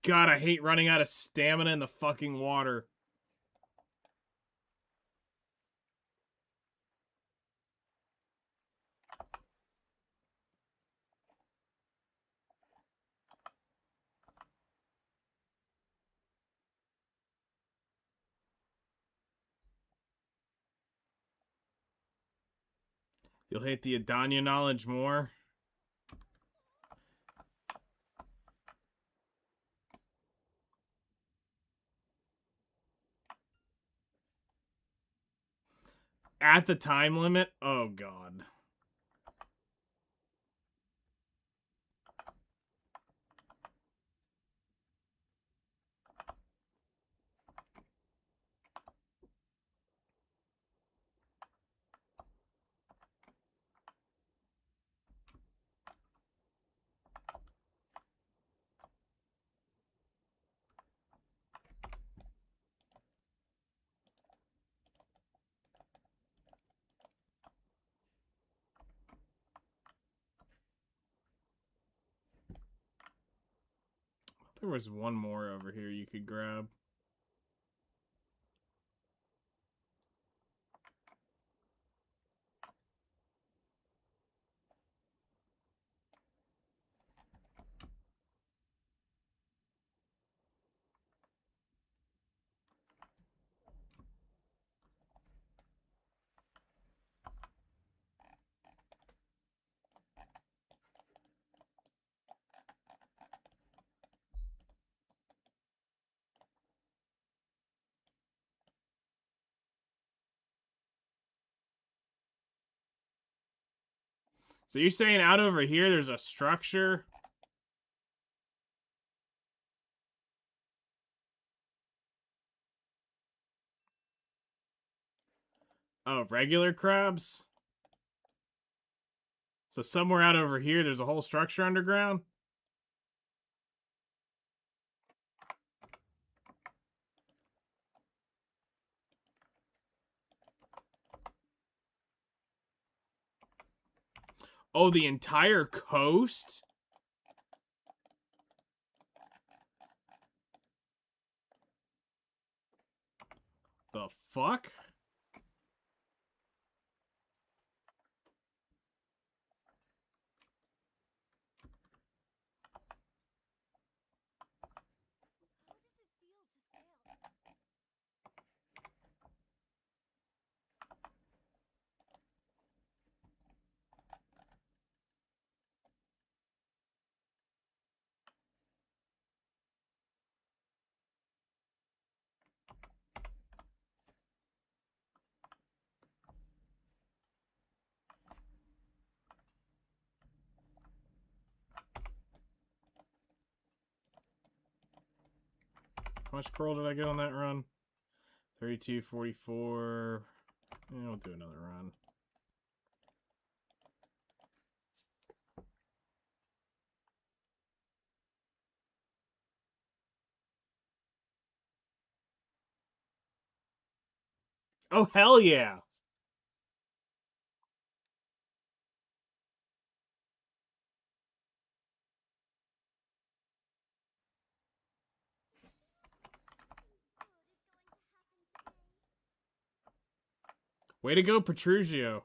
God, I hate running out of stamina in the fucking water. You'll hate the Adanya knowledge more. at the time limit? Oh, God. There was one more over here you could grab. So you're saying out over here there's a structure? Oh, regular crabs? So somewhere out over here there's a whole structure underground? Oh, the entire coast? The fuck? How much coral did I get on that run? 32, 44. Yeah, we'll do another run. Oh, hell yeah! Way to go, Petrugio.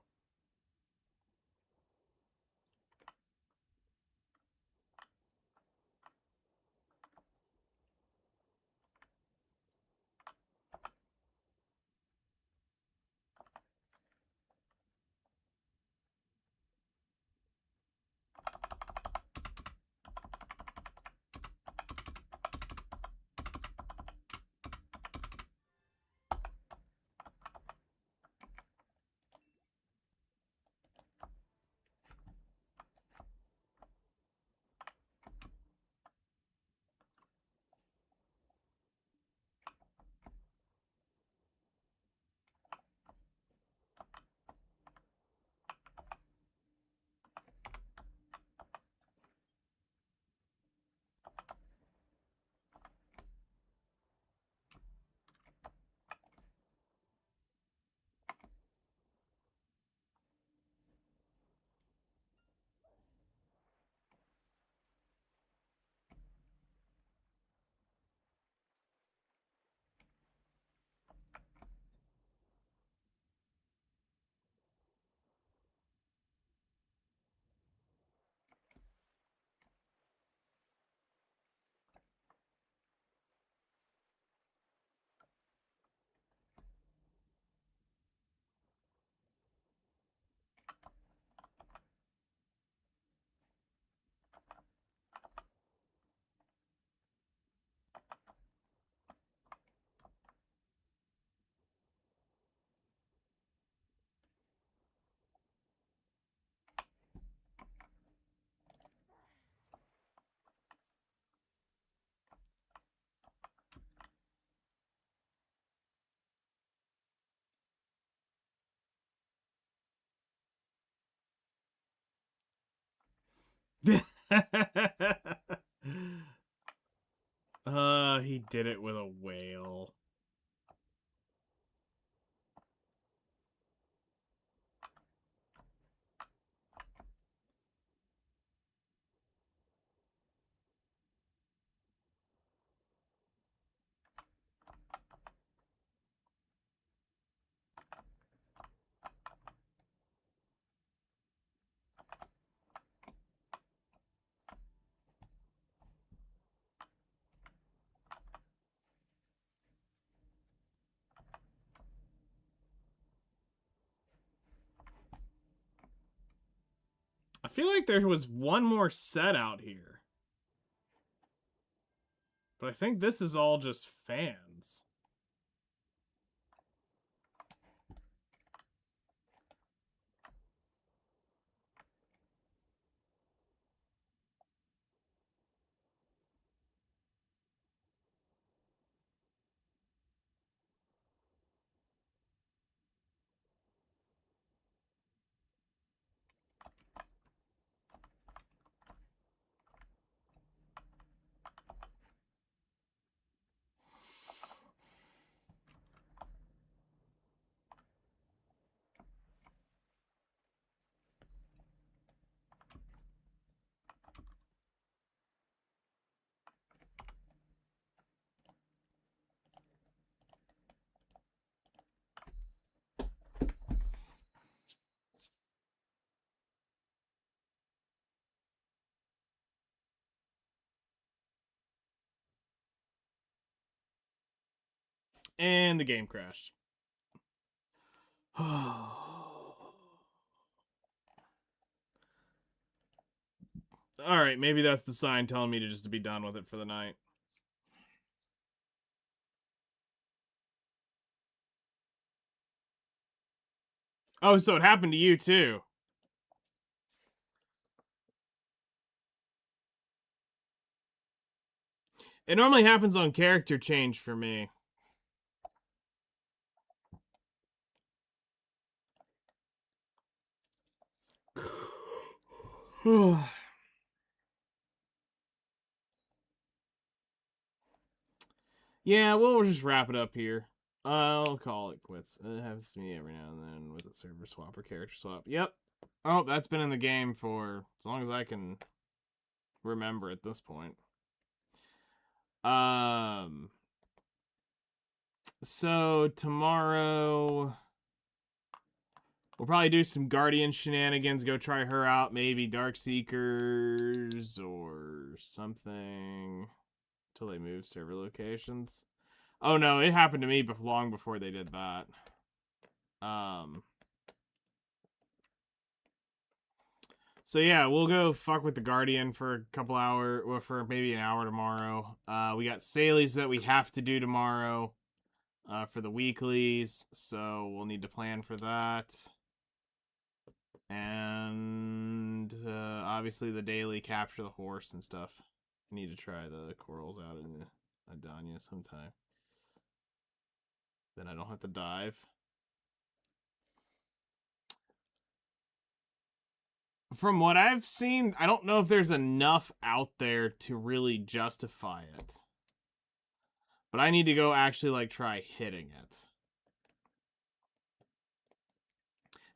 He did it with a whale. I feel like there was one more set out here. But I think this is all just fans. And the game crashed. Alright, maybe that's the sign telling me to just be done with it for the night. Oh, so it happened to you too. It normally happens on character change for me. Yeah, we'll just wrap it up here. I'll call it quits. It happens to me every now and then with a server swap or character swap. Yep. Oh, that's been in the game for as long as I can remember at this point. So tomorrow we'll probably do some Guardian shenanigans, go try her out, maybe Darkseekers or something until they move server locations. Oh no, it happened to me long before they did that. So yeah, we'll go fuck with the Guardian for a couple hours, or for maybe an hour tomorrow. We got Salies that we have to do tomorrow for the weeklies, so we'll need to plan for that. And obviously the daily capture the horse and stuff. I need to try the corals out in Adania sometime. Then I don't have to dive. From what I've seen, I don't know if there's enough out there to really justify it. But I need to go actually, like, try hitting it.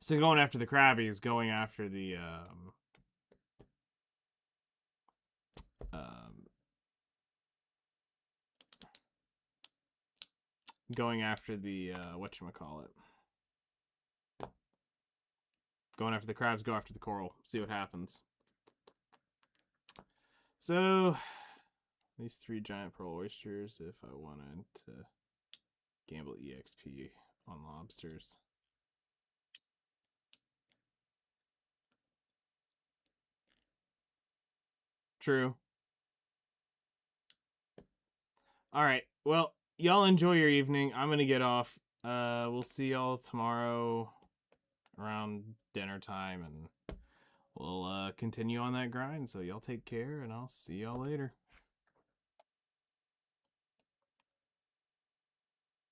So going after the crabbies, going after the, going after the, whatchamacallit. Going after the crabs, go after the coral. See what happens. So, these 3 giant pearl oysters if I wanted to gamble EXP on lobsters. True. Alright, well, y'all enjoy your evening. I'm gonna get off. We'll see y'all tomorrow around dinner time, and we'll continue on that grind. So y'all take care, and I'll see y'all later.